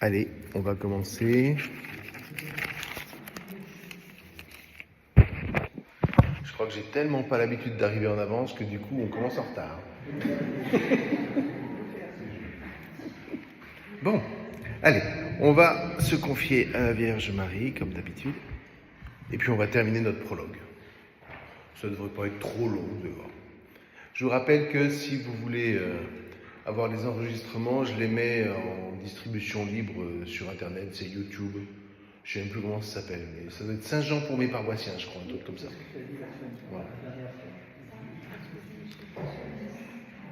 Allez, on va commencer. Je crois que j'ai tellement pas l'habitude d'arriver en avance que du coup on commence en retard. Bon, allez, on va se confier à la Vierge Marie comme d'habitude et puis on va terminer notre prologue. Ça ne devrait pas être trop long, vous allez voir. Je vous rappelle que si vous voulez avoir les enregistrements, je les mets en distribution libre sur Internet, c'est YouTube. Je ne sais même plus comment ça s'appelle, mais ça doit être Saint-Jean pour mes paroissiens, je crois, un truc comme ça. Voilà.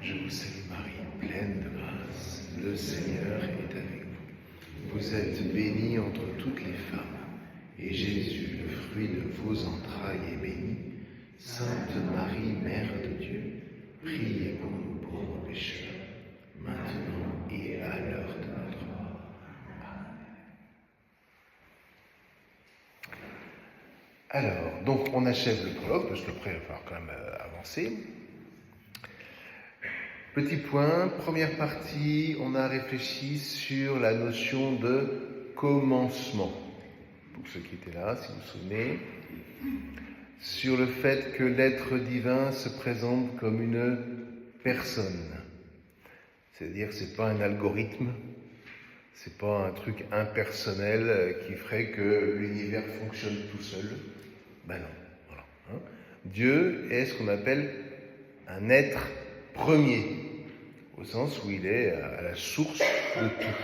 Je vous salue Marie, pleine de grâce, le Seigneur est avec vous. Vous êtes bénie entre toutes les femmes, et Jésus, le fruit de vos entrailles, est béni. Sainte Marie, Mère de Dieu, priez pour nous pauvres pécheurs, maintenant et à l'heure de notre mort. Alors, donc on achève le prologue, parce qu'après il va falloir quand même avancer. Petit point, première partie, on a réfléchi sur la notion de commencement. Pour ceux qui étaient là, si vous vous souvenez, sur le fait que l'être divin se présente comme une personne. C'est-à-dire que c'est pas un algorithme, c'est pas un truc impersonnel qui ferait que l'univers fonctionne tout seul. Ben non, voilà. Dieu est ce qu'on appelle un être premier, au sens où il est à la source de tout,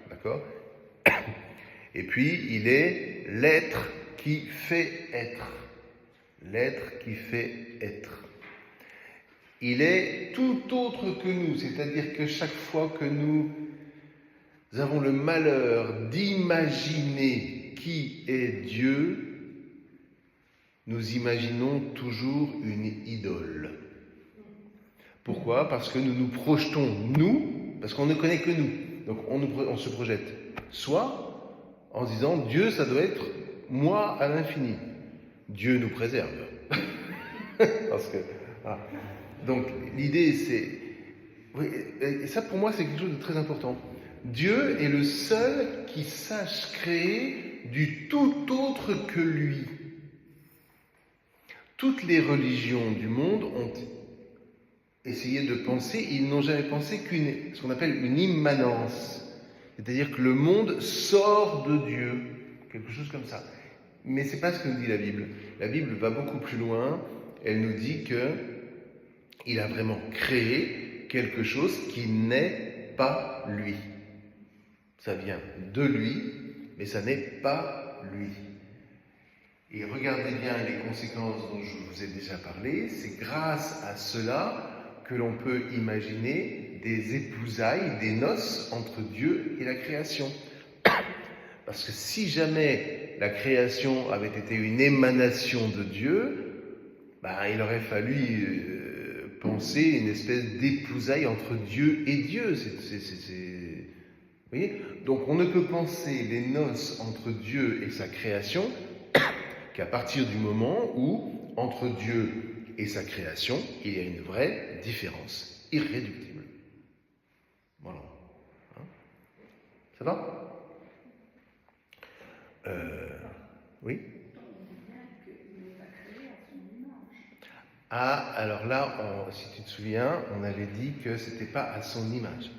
d'accord ? Et puis, il est l'être qui fait être. L'être qui fait être. Il est tout autre que nous, c'est-à-dire que chaque fois que nous avons le malheur d'imaginer qui est Dieu, nous imaginons toujours une idole. Pourquoi ? Parce que nous nous projetons, nous, parce qu'on ne connaît que nous. Donc on se projette soit en se disant Dieu, ça doit être moi à l'infini. Dieu nous préserve. Parce que, ah. Donc l'idée c'est... Oui, et ça pour moi c'est quelque chose de très important. Dieu est le seul qui sache créer du tout autre que lui. Toutes les religions du monde ont essayé de penser, ils n'ont jamais pensé ce qu'on appelle une immanence. C'est-à-dire que le monde sort de Dieu, quelque chose comme ça. Mais c'est pas ce que nous dit la Bible. La Bible va beaucoup plus loin. Elle nous dit qu'il a vraiment créé quelque chose qui n'est pas lui. Ça vient de lui, mais ça n'est pas lui. Et regardez bien les conséquences dont je vous ai déjà parlé. C'est grâce à cela que l'on peut imaginer des épousailles, des noces entre Dieu et la création. Parce que si jamais la création avait été une émanation de Dieu, il aurait fallu penser une espèce d'épousaille entre Dieu et Dieu. Vous voyez ? Donc on ne peut penser les noces entre Dieu et sa création qu'à partir du moment où, entre Dieu et sa création, il y a une vraie différence irréductible. Voilà. Ça va ? Oui ? Ah, alors là, si tu te souviens, on avait dit que c'était pas à son image.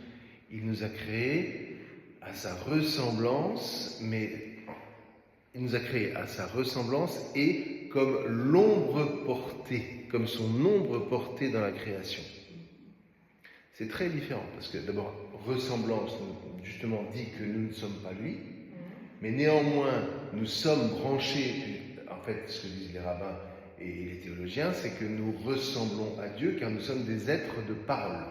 Il nous a créé à sa ressemblance, mais il nous a créé à sa ressemblance et comme l'ombre portée, comme son ombre portée dans la création. C'est très différent, parce que d'abord, ressemblance, justement, dit que nous ne sommes pas lui, mais néanmoins, nous sommes branchés, en fait, ce que disent les rabbins et les théologiens, c'est que nous ressemblons à Dieu, car nous sommes des êtres de parole.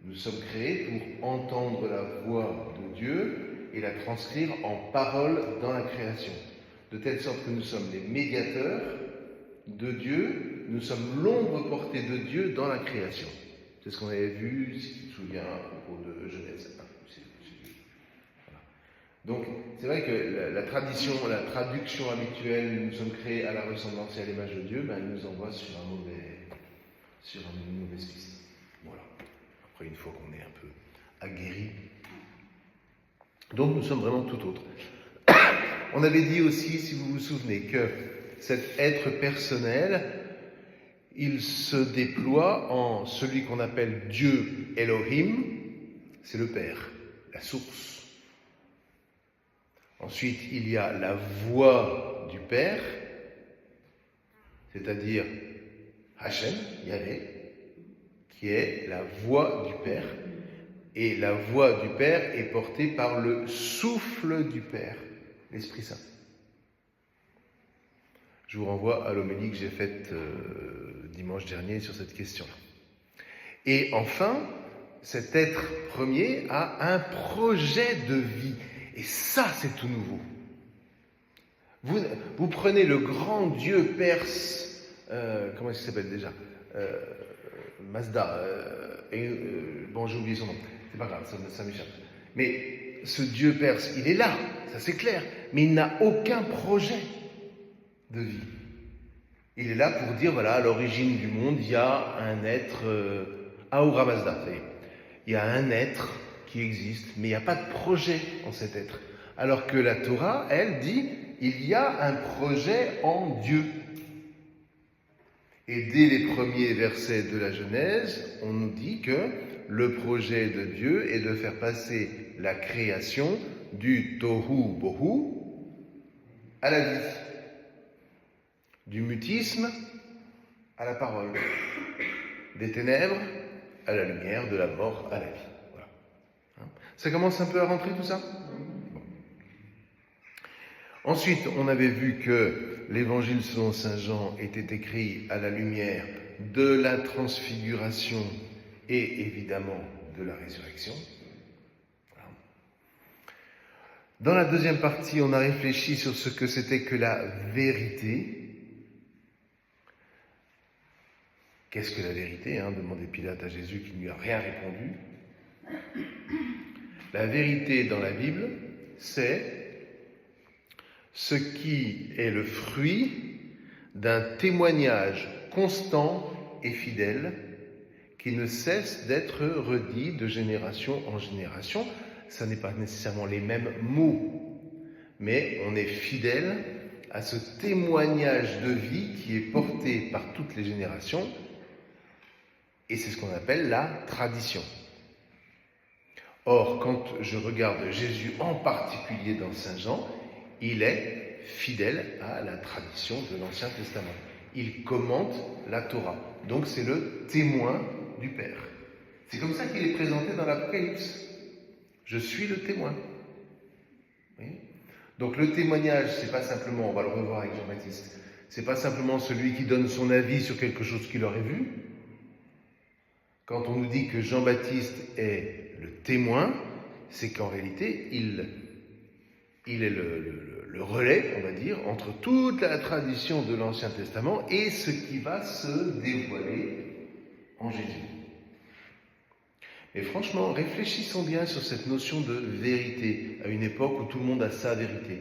Nous sommes créés pour entendre la voix de Dieu et la transcrire en parole dans la création. De telle sorte que nous sommes les médiateurs de Dieu, nous sommes l'ombre portée de Dieu dans la création. C'est ce qu'on avait vu, si tu te souviens, à propos de Genèse 1. Voilà. Donc, c'est vrai que la traduction habituelle, nous sommes créés à la ressemblance et à l'image de Dieu, elle nous envoie sur une mauvaise piste. Voilà. Après, une fois qu'on est un peu aguerri, Donc nous sommes vraiment tout autre. On avait dit aussi, si vous vous souvenez, que cet être personnel, il se déploie en celui qu'on appelle Dieu Elohim, c'est le Père, la source. Ensuite, il y a la voix du Père, c'est-à-dire Hachem, Yahvé, qui est la voix du Père. Et la voix du Père est portée par le souffle du Père, l'Esprit Saint. Je vous renvoie à l'homélie que j'ai faite dimanche dernier sur cette question-là. Et enfin, cet être premier a un projet de vie. Et ça, c'est tout nouveau. Vous prenez le grand dieu perse, comment est-ce qu'il s'appelle déjà Mazda, bon j'ai oublié son nom, c'est pas grave, ça m'échappe. Mais ce dieu perse, il est là, ça c'est clair, mais il n'a aucun projet de vie. Il est là pour dire, voilà, à l'origine du monde, il y a un être, Ahura Mazda, ça y est. Il y a un être qui existe, mais il n'y a pas de projet en cet être. Alors que la Torah, elle, dit, il y a un projet en Dieu. Et dès les premiers versets de la Genèse, on nous dit que le projet de Dieu est de faire passer la création du tohu bohu à la vie, du mutisme à la parole, des ténèbres à la lumière, de la mort à la vie. Voilà. Ça commence un peu à rentrer tout ça ? Bon. Ensuite, on avait vu que l'évangile selon saint Jean était écrit à la lumière de la transfiguration et évidemment de la résurrection. Voilà. Dans la deuxième partie, on a réfléchi sur ce que c'était que la vérité. Qu'est-ce que la vérité, demandait Pilate à Jésus qui ne lui a rien répondu. La vérité dans la Bible, c'est ce qui est le fruit d'un témoignage constant et fidèle qui ne cesse d'être redit de génération en génération. Ça n'est pas nécessairement les mêmes mots, mais on est fidèle à ce témoignage de vie qui est porté par toutes les générations, et c'est ce qu'on appelle la tradition. Or, quand je regarde Jésus en particulier dans Saint Jean, il est fidèle à la tradition de l'Ancien Testament. Il commente la Torah. Donc c'est le témoin du Père. C'est comme ça qu'il est présenté dans l'Apocalypse. Je suis le témoin. Oui. Donc le témoignage, c'est pas simplement, on va le revoir avec Jean-Baptiste, c'est pas simplement celui qui donne son avis sur quelque chose qu'il aurait vu. Quand on nous dit que Jean-Baptiste est le témoin, c'est qu'en réalité, il est le relais, on va dire, entre toute la tradition de l'Ancien Testament et ce qui va se dévoiler en Jésus. Mais franchement, réfléchissons bien sur cette notion de vérité, à une époque où tout le monde a sa vérité.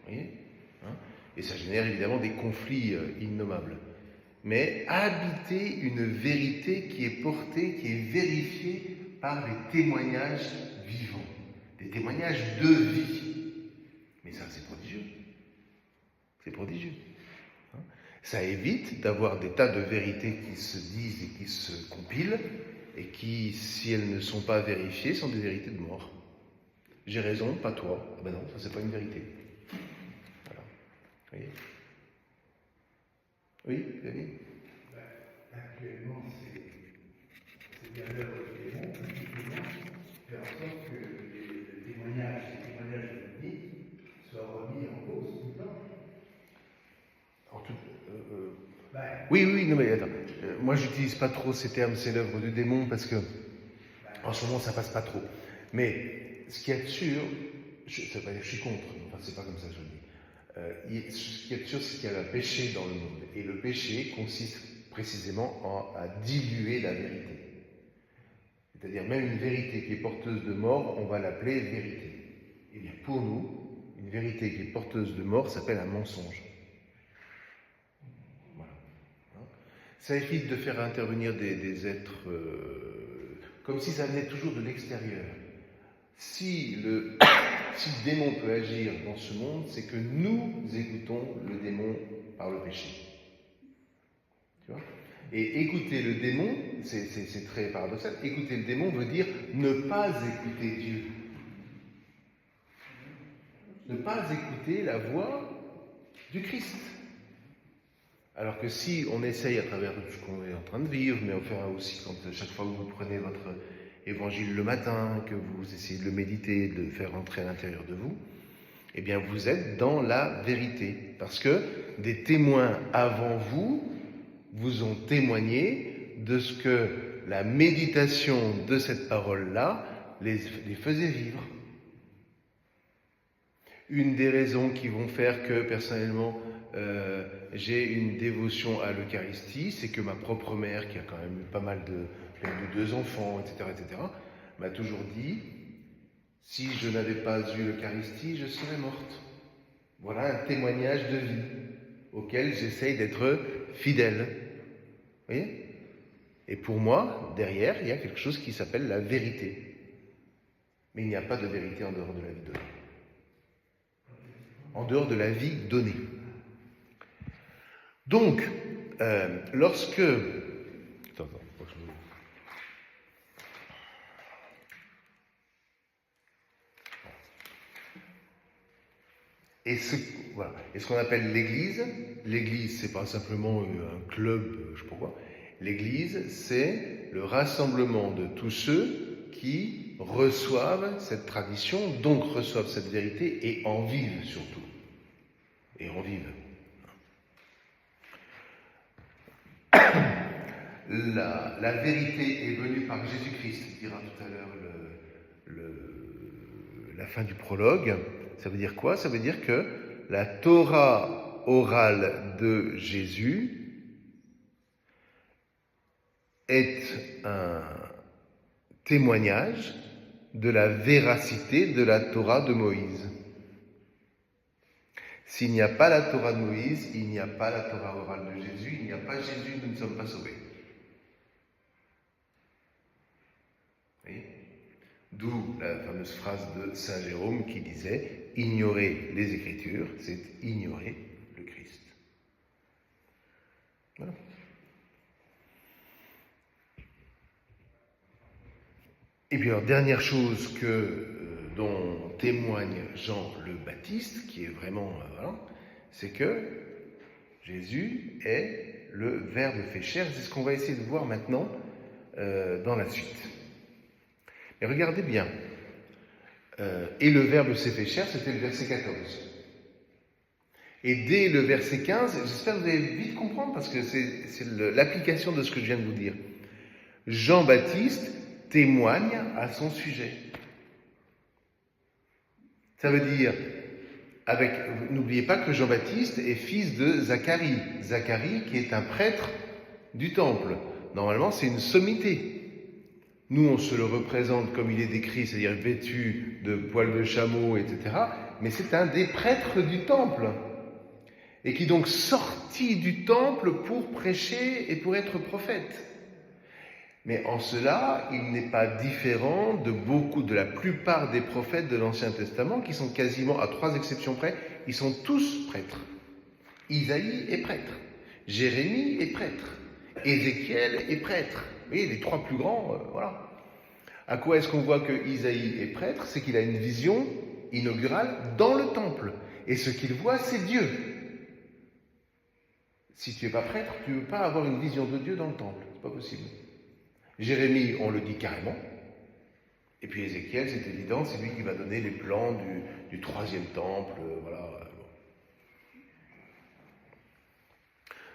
Vous voyez ? Et ça génère évidemment des conflits innommables. Mais habiter une vérité qui est portée, qui est vérifiée par les témoignages vivants, des témoignages de vie. Mais ça, c'est prodigieux. C'est prodigieux. Ça évite d'avoir des tas de vérités qui se disent et qui se compilent, et qui, si elles ne sont pas vérifiées, sont des vérités de mort. J'ai raison, pas toi. Ah ben non, ça c'est pas une vérité. Voilà. Vous voyez ? Oui, David ? Actuellement, c'est bien l'heure du démon, effectivement, faire en sorte que les témoignages de vie soient remis en cause tout le temps. Oui, non mais attends. Moi, j'utilise pas trop ces termes, c'est l'œuvre du démon, parce que en ce moment, ça passe pas trop. Mais ce qu'il y a de sûr, je suis contre, enfin, c'est pas comme ça que je le dis. Ce qu'il y a de sûr, c'est qu'il y a un péché dans le monde. Et le péché consiste précisément à diluer la vérité. C'est-à-dire, même une vérité qui est porteuse de mort, on va l'appeler vérité. Et bien, pour nous, une vérité qui est porteuse de mort s'appelle un mensonge. Ça évite de faire intervenir des êtres comme si ça venait toujours de l'extérieur. Si Si le démon peut agir dans ce monde, c'est que nous écoutons le démon par le péché. Tu vois ? Et écouter le démon, c'est très paradoxal, écouter le démon veut dire ne pas écouter Dieu. Ne pas écouter la voix du Christ. Alors que si on essaye à travers ce qu'on est en train de vivre, mais enfin aussi quand chaque fois que vous prenez votre évangile le matin, que vous essayez de le méditer, de le faire entrer à l'intérieur de vous, eh bien vous êtes dans la vérité. Parce que des témoins avant vous ont témoigné de ce que la méditation de cette parole-là les faisait vivre. Une des raisons qui vont faire que, personnellement, j'ai une dévotion à l'Eucharistie, c'est que ma propre mère, qui a quand même eu pas mal de 2 enfants, etc., m'a toujours dit, si je n'avais pas eu l'Eucharistie, je serais morte. Voilà un témoignage de vie auquel j'essaye d'être fidèle. Vous voyez ? Et pour moi, derrière, il y a quelque chose qui s'appelle la vérité. Mais il n'y a pas de vérité en dehors de la vie donnée. En dehors de la vie donnée. Donc, lorsque... Attends, faut que je me... Et ce qu'on appelle l'Église, c'est pas simplement un club, je sais pas quoi. L'Église, c'est le rassemblement de tous ceux qui reçoivent cette tradition, donc reçoivent cette vérité et en vivent surtout. Et en vivent. La vérité est venue par Jésus-Christ, dira tout à l'heure la fin du prologue. Ça veut dire quoi ? Ça veut dire que la Torah orale de Jésus est un témoignage de la véracité de la Torah de Moïse. S'il n'y a pas la Torah de Moïse, il n'y a pas la Torah orale de Jésus, il n'y a pas Jésus, nous ne sommes pas sauvés. Vous voyez ? D'où la fameuse phrase de Saint Jérôme qui disait « Ignorer les Écritures, c'est ignorer le Christ ». Voilà. Et puis alors, dernière chose dont témoigne Jean le Baptiste, qui est vraiment, c'est que Jésus est le Verbe fait chair. C'est ce qu'on va essayer de voir maintenant dans la suite. Mais regardez bien. Et le Verbe s'est fait chair, c'était le verset 14. Et dès le verset 15, j'espère que vous allez vite comprendre, parce que c'est l'application de ce que je viens de vous dire. Jean-Baptiste témoigne à son sujet. Ça veut dire, n'oubliez pas que Jean-Baptiste est fils de Zacharie. Zacharie qui est un prêtre du temple. Normalement, c'est une sommité. Nous, on se le représente comme il est décrit, c'est-à-dire vêtu de poils de chameau, etc. Mais c'est un des prêtres du temple. Et qui donc sortit du temple pour prêcher et pour être prophète. Mais en cela, il n'est pas différent de la plupart des prophètes de l'Ancien Testament, qui sont quasiment, à 3 exceptions près, ils sont tous prêtres. Isaïe est prêtre. Jérémie est prêtre. Ézéchiel est prêtre. Vous voyez, les 3 plus grands, voilà. À quoi est-ce qu'on voit que Isaïe est prêtre ? C'est qu'il a une vision inaugurale dans le temple. Et ce qu'il voit, c'est Dieu. Si tu n'es pas prêtre, tu ne peux pas avoir une vision de Dieu dans le temple. C'est pas possible. Jérémie, on le dit carrément. Et puis Ézéchiel, c'est évident, c'est lui qui va donner les plans du 3e temple, voilà.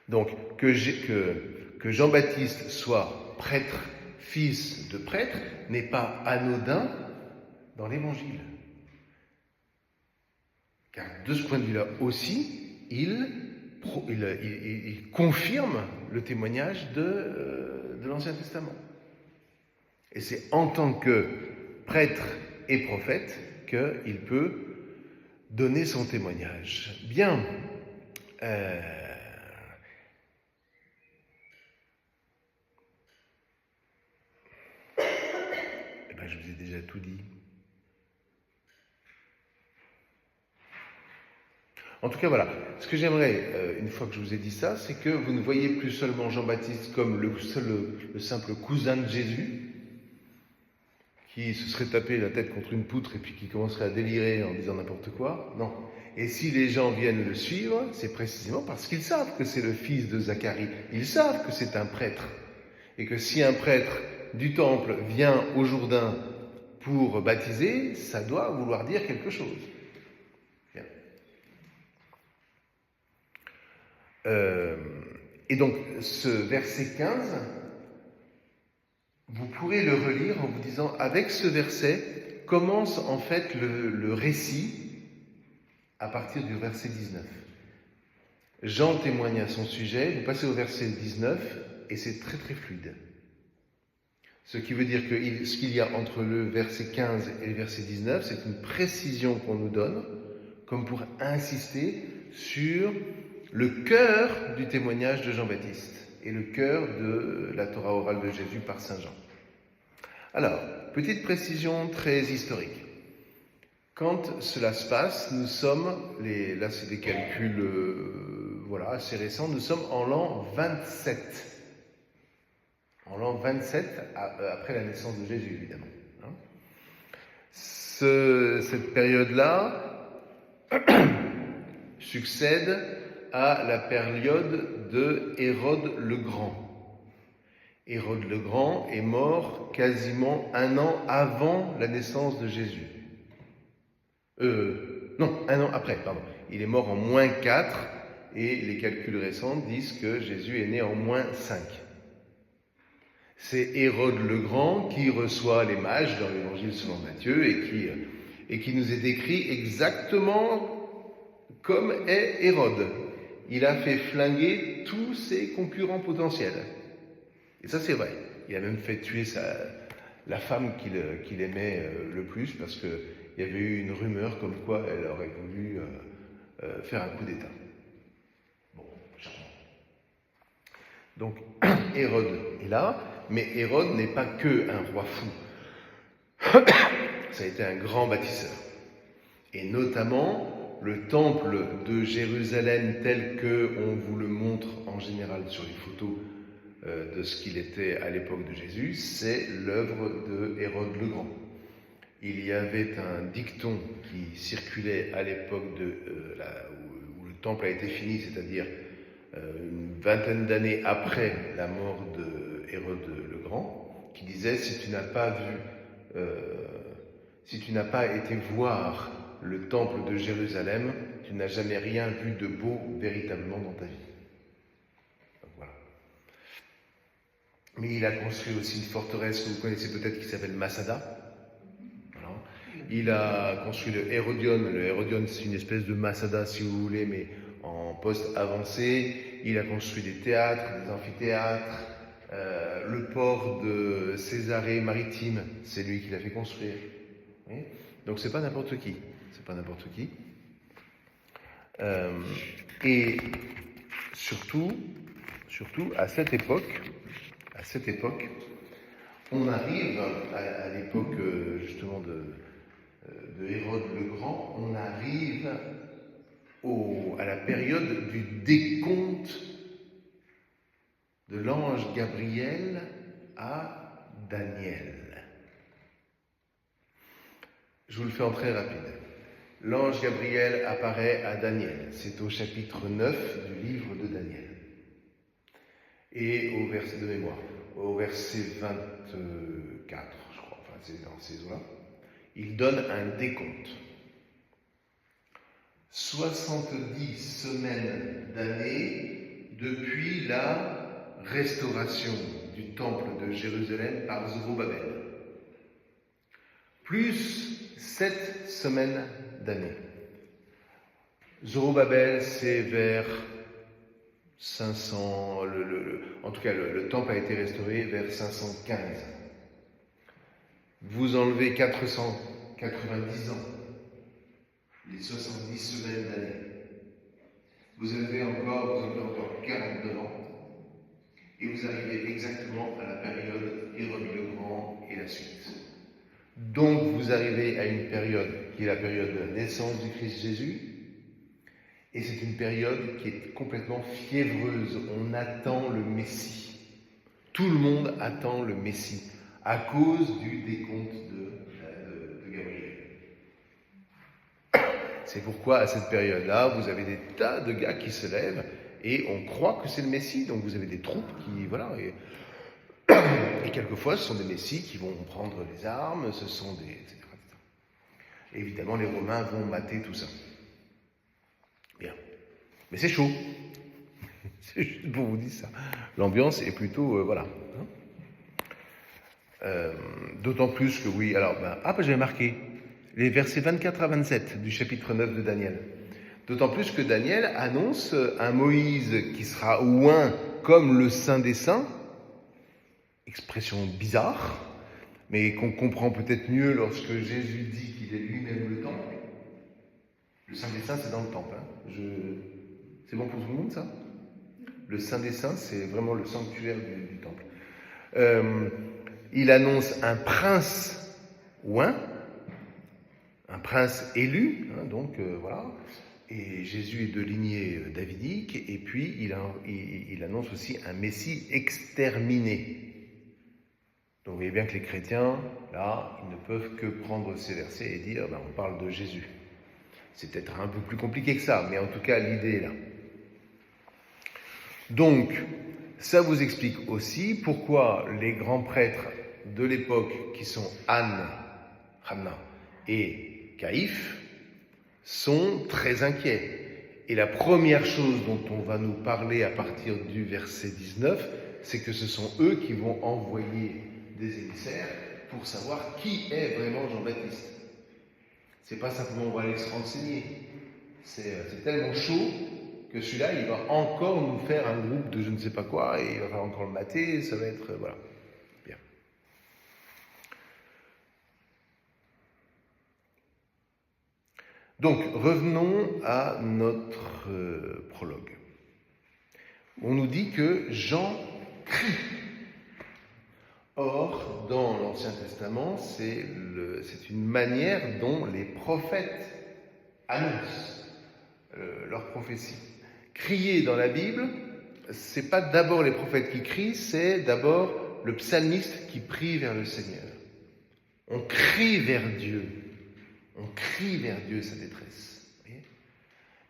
Donc, que Jean-Baptiste soit prêtre, fils de prêtre, n'est pas anodin dans l'Évangile. Car de ce point de vue-là aussi, il confirme le témoignage de l'Ancien Testament. Et c'est en tant que prêtre et prophète qu'il peut donner son témoignage. Bien. Je vous ai déjà tout dit. En tout cas, voilà. Ce que j'aimerais, une fois que je vous ai dit ça, c'est que vous ne voyez plus seulement Jean-Baptiste comme le simple cousin de Jésus, qui se serait tapé la tête contre une poutre et puis qui commencerait à délirer en disant n'importe quoi. Non. Et si les gens viennent le suivre, c'est précisément parce qu'ils savent que c'est le fils de Zacharie. Ils savent que c'est un prêtre. Et que si un prêtre du temple vient au Jourdain pour baptiser, ça doit vouloir dire quelque chose. Bien. Et donc, ce verset 15, vous pourrez le relire en vous disant, avec ce verset, commence en fait le récit à partir du verset 19. Jean témoigne à son sujet, vous passez au verset 19, et c'est très très fluide. Ce qui veut dire que ce qu'il y a entre le verset 15 et le verset 19, c'est une précision qu'on nous donne, comme pour insister sur le cœur du témoignage de Jean-Baptiste et le cœur de la Torah orale de Jésus par Saint Jean. Alors, petite précision très historique. Quand cela se passe, nous sommes, là c'est des calculs assez récents, nous sommes en l'an 27. En l'an 27, après la naissance de Jésus, évidemment. Cette période-là succède à la période de Hérode le Grand. Hérode le Grand est mort quasiment 1 an avant la naissance de Jésus. Non, 1 an après, pardon. Il est mort en -4 et les calculs récents disent que Jésus est né en -5. C'est Hérode le Grand qui reçoit les mages dans l'évangile selon Matthieu et qui nous est décrit exactement comme est Hérode. Il a fait flinguer tous ses concurrents potentiels. Et ça, c'est vrai. Il a même fait tuer la femme qu'il aimait le plus parce qu'il y avait eu une rumeur comme quoi elle aurait voulu faire un coup d'État. Bon, charmant. Donc, Hérode est là, mais Hérode n'est pas que un roi fou. Ça a été un grand bâtisseur. Et notamment, le temple de Jérusalem tel qu'on vous le montre en général sur les photos de ce qu'il était à l'époque de Jésus, c'est l'œuvre de Hérode le Grand. Il y avait un dicton qui circulait à l'époque où le temple a été fini, c'est-à-dire une vingtaine d'années après la mort de Hérode le Grand, qui disait si tu n'as pas été voir le temple de Jérusalem, tu n'as jamais rien vu de beau véritablement dans ta vie. Donc, voilà. Mais il a construit aussi une forteresse que vous connaissez peut-être qui s'appelle Masada. Voilà. Il a construit le Hérodion. Le Hérodion, c'est une espèce de Masada, si vous voulez, mais en poste avancé. Il a construit des théâtres, des amphithéâtres. Le port de Césarée maritime, c'est lui qui l'a fait construire. Oui. Donc c'est pas n'importe qui. C'est pas n'importe qui. Et surtout, à cette époque, on arrive à l'époque justement de Hérode le Grand, on arrive à la période du décompte de l'ange Gabriel à Daniel. Je vous le fais en très rapide. L'ange Gabriel apparaît à Daniel. C'est au chapitre 9 du livre de Daniel. Et au verset de mémoire, au verset 24, je crois, enfin c'est dans ces eaux-là, il donne un décompte. 70 semaines d'années depuis la restauration du temple de Jérusalem par Zorobabel. Plus 7 semaines d'années. Zorobabel, c'est vers 500, en tout cas le temple a été restauré vers 515. Vous enlevez 490 ans, les 70 semaines d'année. Vous enlevez encore 42 ans, et vous arrivez exactement à la période Hérode le Grand et la suite. Donc vous arrivez à une période qui est la période de la naissance du Christ Jésus, Et c'est une période qui est complètement fiévreuse. On attend le Messie. Tout le monde attend le Messie à cause du décompte de Gabriel. C'est pourquoi, à cette période-là, vous avez des tas de gars qui se lèvent et on croit que c'est le Messie. Donc vous avez des troupes qui, voilà, et quelquefois ce sont des Messies qui vont prendre les armes, ce sont des, etc. Et évidemment, les Romains vont mater tout ça. Bien. Mais c'est chaud. C'est juste pour vous dire ça. L'ambiance est plutôt, voilà. D'autant plus que, oui, alors, j'avais marqué les versets 24 à 27 du chapitre 9 de Daniel. D'autant plus que Daniel annonce un Moïse qui sera oint comme le Saint des Saints, expression bizarre, mais qu'on comprend peut-être mieux lorsque Jésus dit qu'il est lui-même le temple. Le Saint des Saints, c'est dans le temple. C'est bon pour tout le monde, ça? Le Saint des Saints, c'est vraiment le sanctuaire du temple. Il annonce un prince oint, un prince élu, voilà. Et Jésus est de lignée davidique, et puis il annonce aussi un Messie exterminé. Donc vous voyez bien que les chrétiens, là, ils ne peuvent que prendre ces versets et dire, on parle de Jésus. C'est peut-être un peu plus compliqué que ça, mais en tout cas, l'idée est là. Donc, ça vous explique aussi pourquoi les grands prêtres de l'époque, qui sont Hanna et Caïphe, sont très inquiets. Et la première chose dont on va nous parler à partir du verset 19, c'est que ce sont eux qui vont envoyer des émissaires pour savoir qui est vraiment Jean-Baptiste. C'est pas simplement on va aller se renseigner. C'est tellement chaud que celui-là, il va encore nous faire un groupe de je ne sais pas quoi, et il va falloir encore le mater, ça va être... voilà. Bien. Donc, revenons à notre prologue. On nous dit que Jean crie. Or, dans l'Ancien Testament, c'est une manière dont les prophètes annoncent leur prophétie. Crier dans la Bible, c'est pas d'abord les prophètes qui crient, c'est d'abord le psalmiste qui prie vers le Seigneur. On crie vers Dieu. On crie vers Dieu sa détresse.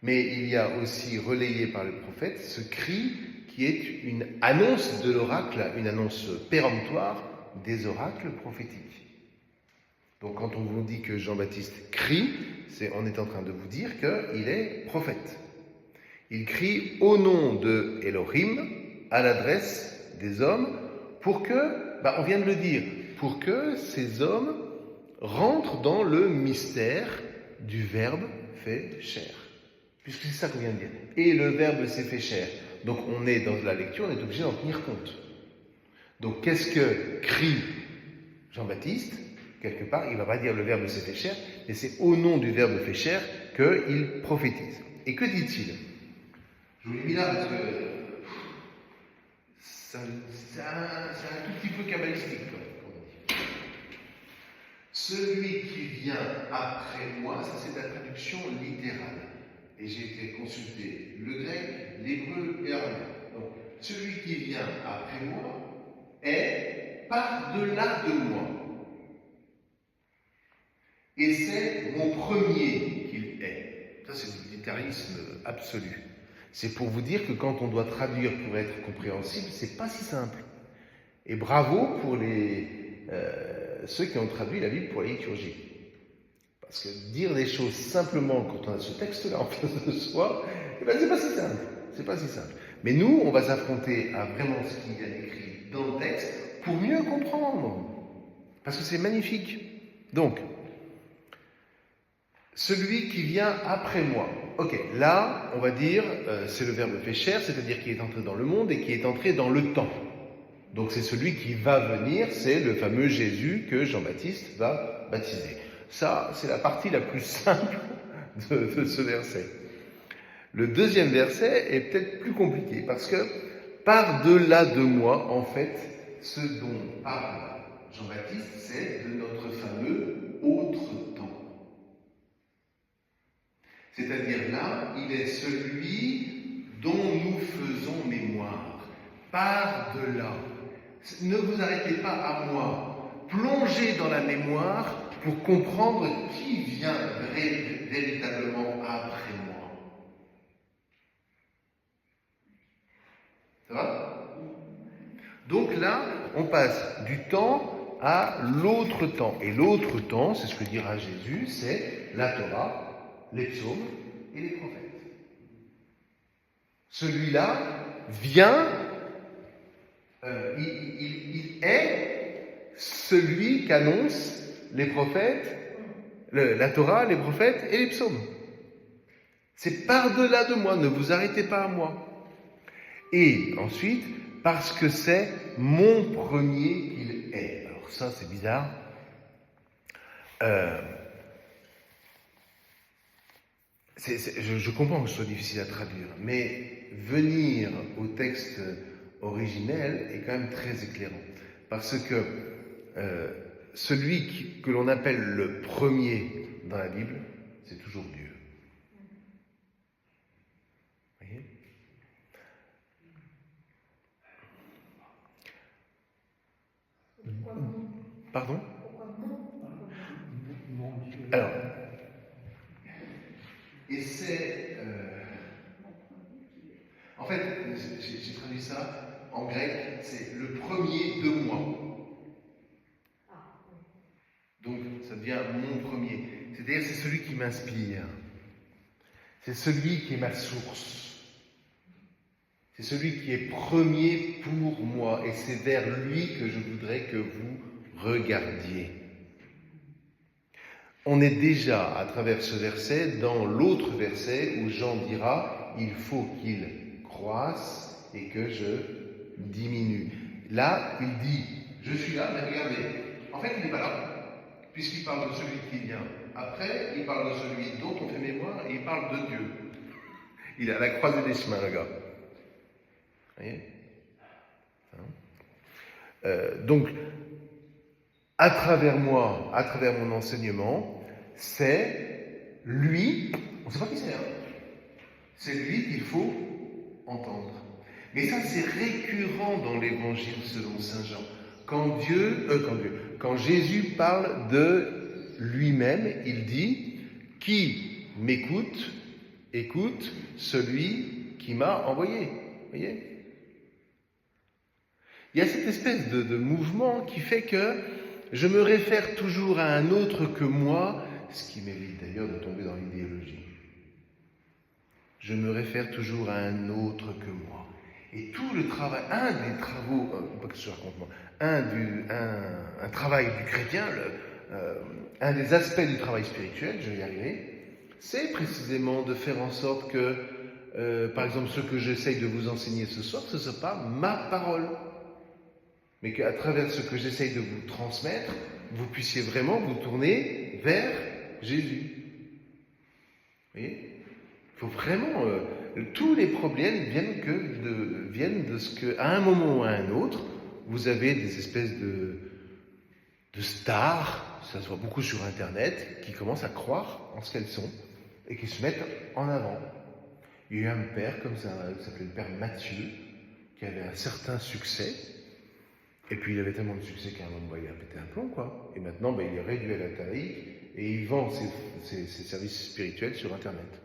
Mais il y a aussi, relayé par le prophète, ce cri qui est une annonce de l'oracle, une annonce péremptoire des oracles prophétiques. Donc quand on vous dit que Jean-Baptiste crie, on est en train de vous dire qu'il est prophète. Il crie au nom de Elohim à l'adresse des hommes pour que, on vient de le dire, pour que ces hommes rentrent dans le mystère du Verbe fait chair. Puisque c'est ça qu'on vient de dire. Et le Verbe s'est fait chair. Donc on est dans la lecture, on est obligé d'en tenir compte. Donc qu'est-ce que crie Jean-Baptiste? Quelque part, il ne va pas dire le Verbe s'est fait chair, mais c'est au nom du Verbe fait chair qu'il prophétise. Et que dit-il? Je vous l'ai mis là parce que c'est un tout petit peu kabbalistique, comme on dit. Celui qui vient après moi, ça c'est la traduction littérale. Et j'ai été consulter le grec, l'hébreu et l'arabe. Donc, celui qui vient après moi est par-delà de moi. Et c'est mon premier qu'il est. Ça, c'est du littéralisme absolu. C'est pour vous dire que quand on doit traduire pour être compréhensible, c'est pas si simple. Et bravo pour ceux qui ont traduit la Bible pour la liturgie. Parce que dire des choses simplement quand on a ce texte-là en face de soi, c'est pas si simple. C'est pas si simple. Mais nous, on va s'affronter à vraiment ce qui est écrit dans le texte pour mieux comprendre. Parce que c'est magnifique. Donc, celui qui vient après moi. Ok, là, on va dire, c'est le Verbe fait chair, c'est-à-dire qui est entré dans le monde et qui est entré dans le temps. Donc c'est celui qui va venir, c'est le fameux Jésus que Jean-Baptiste va baptiser. Ça, c'est la partie la plus simple de ce verset. Le deuxième verset est peut-être plus compliqué, parce que par-delà de moi, en fait, ce dont parle Jean-Baptiste, c'est de notre fameux autre temps. C'est-à-dire là, il il est celui dont nous faisons mémoire. Par-delà. Ne vous arrêtez pas à moi. Plongez dans la mémoire pour comprendre qui vient véritablement après moi. Ça va? Donc là, on passe du temps à l'autre temps. Et l'autre temps, c'est ce que dira Jésus, c'est la Torah, les psaumes et les prophètes. Celui-là vient, il est celui qu'annoncent les prophètes, la Torah, les prophètes et les psaumes. C'est par-delà de moi, ne vous arrêtez pas à moi. Et ensuite, parce que c'est mon premier qu'il est. Alors ça, c'est bizarre. Je comprends que ce soit difficile à traduire, mais venir au texte originel est quand même très éclairant. Parce que celui que l'on appelle le premier dans la Bible, c'est toujours Dieu. Vous voyez ? Pardon ? Alors, et c'est... en fait, j'ai traduit ça en grec, c'est le premier de moi. Donc, ça devient mon premier. C'est-à-dire, c'est celui qui m'inspire. C'est celui qui est ma source. C'est celui qui est premier pour moi. Et c'est vers lui que je voudrais que vous regardiez. On est déjà, à travers ce verset, dans l'autre verset où Jean dira « Il faut qu'il croisse et que je diminue ». Là, il dit « Je suis là, mais regardez, en fait, il n'est pas là, puisqu'il parle de celui qui vient. Après, il parle de celui dont on fait mémoire et il parle de Dieu. Il est à la croisée des chemins, le gars. Vous voyez ? Donc, à travers moi, à travers mon enseignement, c'est lui, on ne sait pas qui c'est, c'est lui qu'il faut entendre. Mais ça, c'est récurrent dans l'évangile selon saint Jean. Quand Jésus parle de lui-même, il dit « Qui m'écoute, écoute celui qui m'a envoyé. » Vous voyez ? Il y a cette espèce de mouvement qui fait que je me réfère toujours à un autre que moi, ce qui m'évite d'ailleurs de tomber dans l'idéologie. Je me réfère toujours à un autre que moi. Et tout le travail, un des travaux, pas que je raconte moi, un travail du chrétien, un des aspects du travail spirituel, je vais y arriver, c'est précisément de faire en sorte que, par exemple, ce que j'essaye de vous enseigner ce soir, ce ne soit pas ma parole, mais qu'à travers ce que j'essaye de vous transmettre, vous puissiez vraiment vous tourner vers Jésus. Vous voyez ? Il faut vraiment... tous les problèmes viennent de ce qu'à un moment ou à un autre, vous avez des espèces de stars, ça se voit beaucoup sur Internet, qui commencent à croire en ce qu'elles sont et qui se mettent en avant. Il y a eu un père comme ça, qui s'appelait le père Mathieu, qui avait un certain succès, et puis il avait tellement de succès qu'à un moment, il a pété un plomb, quoi. Et maintenant, il est réduit à la taille et il vend ses services spirituels sur Internet.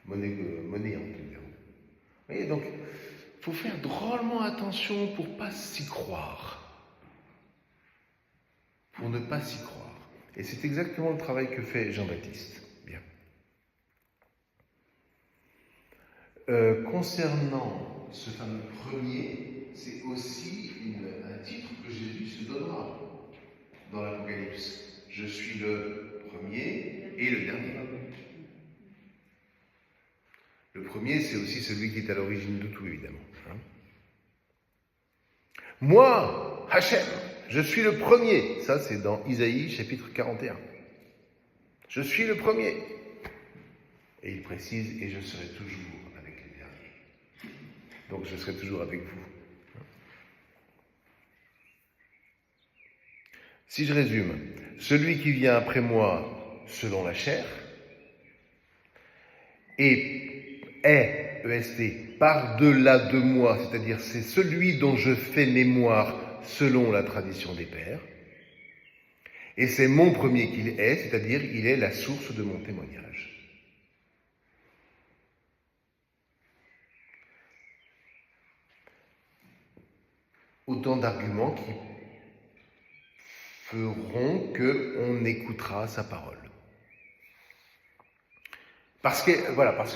Monnaie en tout cas. Vous voyez, donc, il faut faire drôlement attention pour ne pas s'y croire. Pour ne pas s'y croire. Et c'est exactement le travail que fait Jean-Baptiste. Bien. Concernant ce fameux premier, c'est aussi un titre que Jésus se donnera dans l'Apocalypse. Je suis le premier et le dernier. Le premier, c'est aussi celui qui est à l'origine de tout, évidemment. Moi, Hachem, je suis le premier. Ça, c'est dans Isaïe, chapitre 41. Je suis le premier. Et il précise, et je serai toujours avec les derniers. Donc, je serai toujours avec vous. Si je résume, celui qui vient après moi selon la chair, et est, EST, par-delà de moi, c'est-à-dire c'est celui dont je fais mémoire selon la tradition des pères, et c'est mon premier qu'il est, c'est-à-dire il est la source de mon témoignage. Autant d'arguments qui feront qu'on écoutera sa parole. Parce que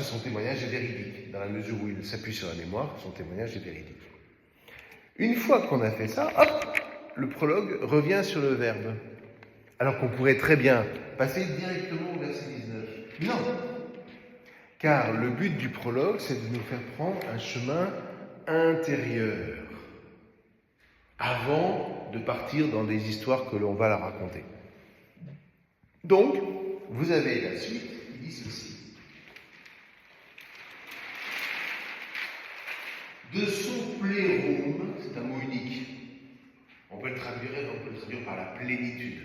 son témoignage est véridique. Dans la mesure où il s'appuie sur la mémoire, son témoignage est véridique. Une fois qu'on a fait ça, hop, le prologue revient sur le verbe. Alors qu'on pourrait très bien passer directement au verset 19. Non. Car le but du prologue, c'est de nous faire prendre un chemin intérieur avant de partir dans des histoires que l'on va la raconter. Donc, vous avez la suite qui dit ceci. De son plérôme, c'est un mot unique. On peut le traduire par la plénitude.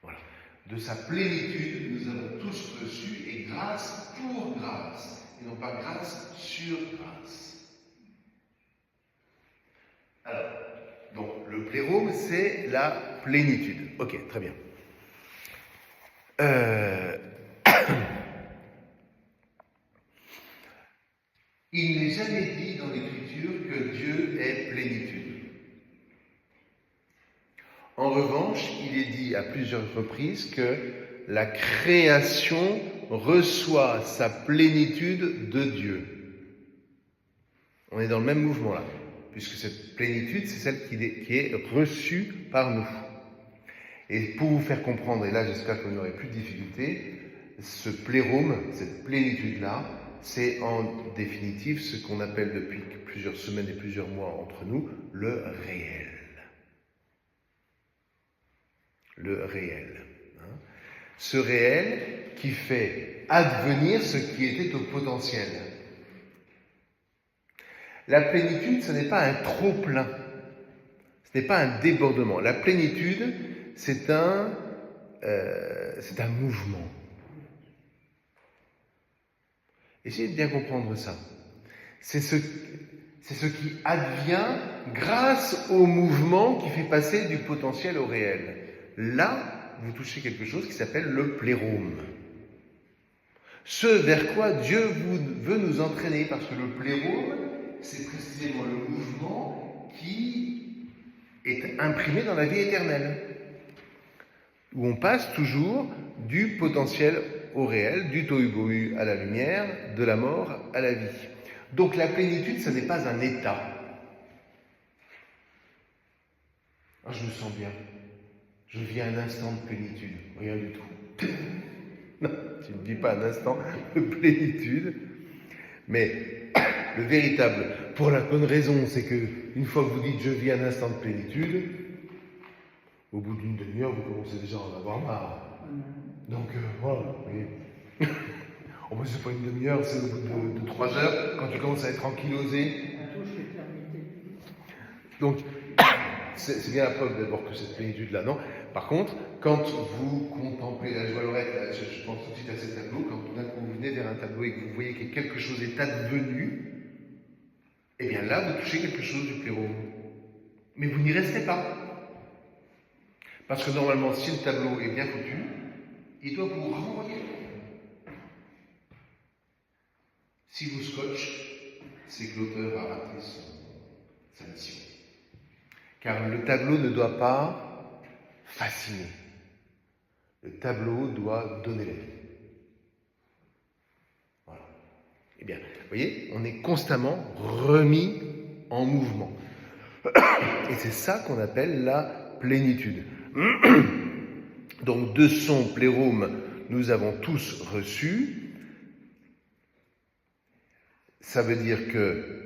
Voilà. De sa plénitude, nous avons tous reçu, et grâce pour grâce, et non pas grâce sur grâce. Alors, donc, le plérôme, c'est la plénitude. Ok, très bien. Il n'est jamais dit dans l'Écriture que Dieu est plénitude. En revanche, il est dit à plusieurs reprises que la création reçoit sa plénitude de Dieu. On est dans le même mouvement là, puisque cette plénitude, c'est celle qui est reçue par nous. Et pour vous faire comprendre, et là j'espère que vous n'aurez plus de difficultés, ce plérôme, cette plénitude-là, c'est en définitive ce qu'on appelle depuis plusieurs semaines et plusieurs mois entre nous, le réel. Le réel. Ce réel qui fait advenir ce qui était au potentiel. La plénitude, ce n'est pas un trop-plein. Ce n'est pas un débordement. La plénitude, c'est un mouvement. Essayez de bien comprendre ça. C'est ce qui advient grâce au mouvement qui fait passer du potentiel au réel. Là, vous touchez quelque chose qui s'appelle le plérôme. Ce vers quoi Dieu veut nous entraîner, parce que le plérôme, c'est précisément le mouvement qui est imprimé dans la vie éternelle, où on passe toujours du potentiel au réel, du tohu-bohu à la lumière, de la mort à la vie. Donc la plénitude, ce n'est pas un état. Ah, je me sens bien. Je vis un instant de plénitude. Rien du tout. Non, tu ne vis pas un instant de plénitude. Mais le véritable, pour la bonne raison, c'est que une fois que vous dites « je vis un instant de plénitude », au bout d'une demi-heure, vous commencez déjà à en avoir marre. Donc, voilà. En plus, c'est pas une demi-heure, c'est au bout de 3 heures, quand tu commences à être ankylosé. Donc, c'est bien la preuve d'abord que cette plénitude-là, non. Par contre, quand vous contemplez la joie Lorette, je pense tout de suite à ces tableaux, quand tout d'un coup vous venez vers un tableau et que vous voyez que quelque chose est advenu, eh bien là, vous touchez quelque chose du plérôme. Mais vous n'y restez pas. Parce que normalement, si le tableau est bien foutu, il doit vous renvoyer. Si vous scotch, c'est que l'auteur a raté sa mission. Car le tableau ne doit pas fasciner. Le tableau doit donner la vie. Voilà. Eh bien, vous voyez, on est constamment remis en mouvement. Et c'est ça qu'on appelle la plénitude. Donc, de son plérôme, nous avons tous reçu. Ça veut dire que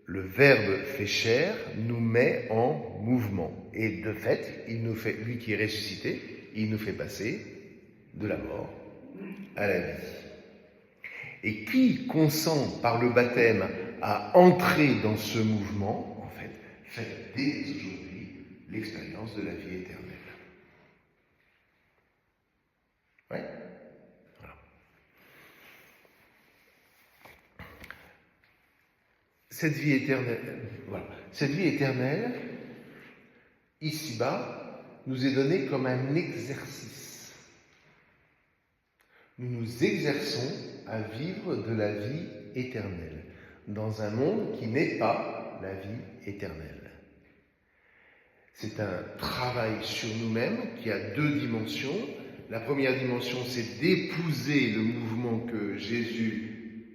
le Verbe fait chair nous met en mouvement. Et de fait, il nous fait, lui qui est ressuscité, il nous fait passer de la mort à la vie. Et qui consent par le baptême à entrer dans ce mouvement, en fait dès aujourd'hui l'expérience de la vie éternelle. Ouais. Voilà. cette vie éternelle, voilà, cette vie éternelle, ici-bas, nous est donnée comme un exercice. Nous nous exerçons à vivre de la vie éternelle, dans un monde qui n'est pas la vie éternelle. C'est un travail sur nous-mêmes qui a deux dimensions. La première dimension, c'est d'épouser le mouvement que Jésus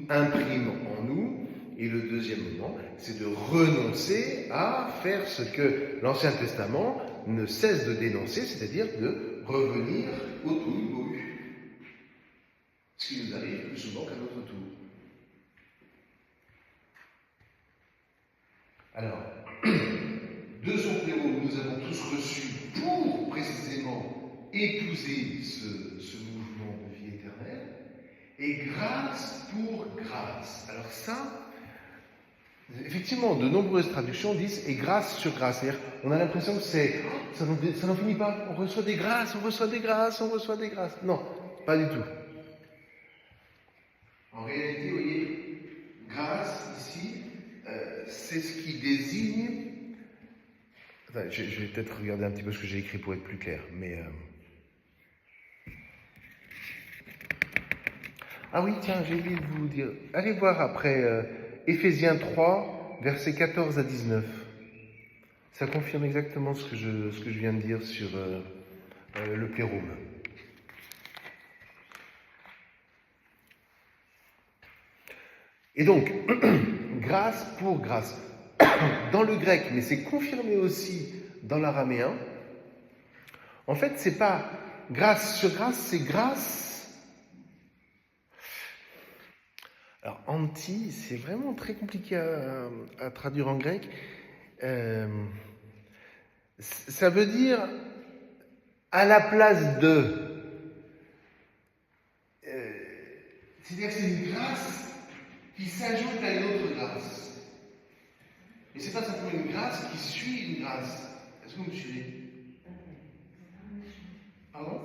imprime en nous. Et le deuxième moment, c'est de renoncer à faire ce que l'Ancien Testament ne cesse de dénoncer, c'est-à-dire de revenir au tout. Ce qui nous arrive plus souvent qu'à notre tour. Alors, de son Pléro, nous avons tous reçu pour précisément épouser ce mouvement de vie éternelle, et grâce pour grâce. Alors ça, effectivement, de nombreuses traductions disent « et grâce sur grâce ». C'est-à-dire, on a l'impression que ça n'en finit pas. On reçoit des grâces, on reçoit des grâces, on reçoit des grâces. Non, pas du tout. En réalité, vous voyez, grâce, ici, c'est ce qui désigne... Attends, je vais peut-être regarder un petit peu ce que j'ai écrit pour être plus clair, mais... Ah oui, tiens, j'ai oublié de vous dire. Allez voir après Éphésiens 3, versets 14 à 19. Ça confirme exactement ce que je viens de dire sur le plérôme. Et donc, grâce pour grâce. Dans le grec, mais c'est confirmé aussi dans l'araméen, en fait, c'est pas grâce sur grâce, c'est grâce. Alors, anti, c'est vraiment très compliqué à traduire en grec. Ça veut dire à la place de. C'est-à-dire que c'est une grâce qui s'ajoute à une autre grâce. Et c'est pas simplement une grâce qui suit une grâce. Est-ce que vous me suivez? Pardon?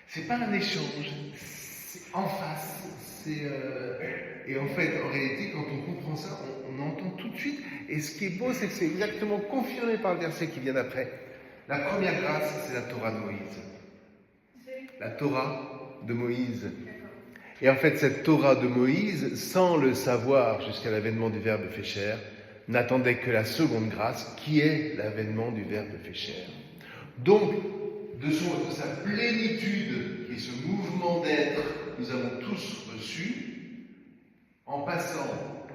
C'est pas un échange, c'est en face. Et en fait, en réalité, quand on comprend ça, on entend tout de suite. Et ce qui est beau, c'est que c'est exactement confirmé par le verset qui vient d'après. La première grâce, c'est la Torah de Moïse. La Torah de Moïse. Et en fait, cette Torah de Moïse, sans le savoir jusqu'à l'avènement du Verbe fait chair, n'attendait que la seconde grâce, qui est l'avènement du Verbe fait chair. Donc, de sa plénitude, qui est ce mouvement d'être que nous avons tous reçu, en passant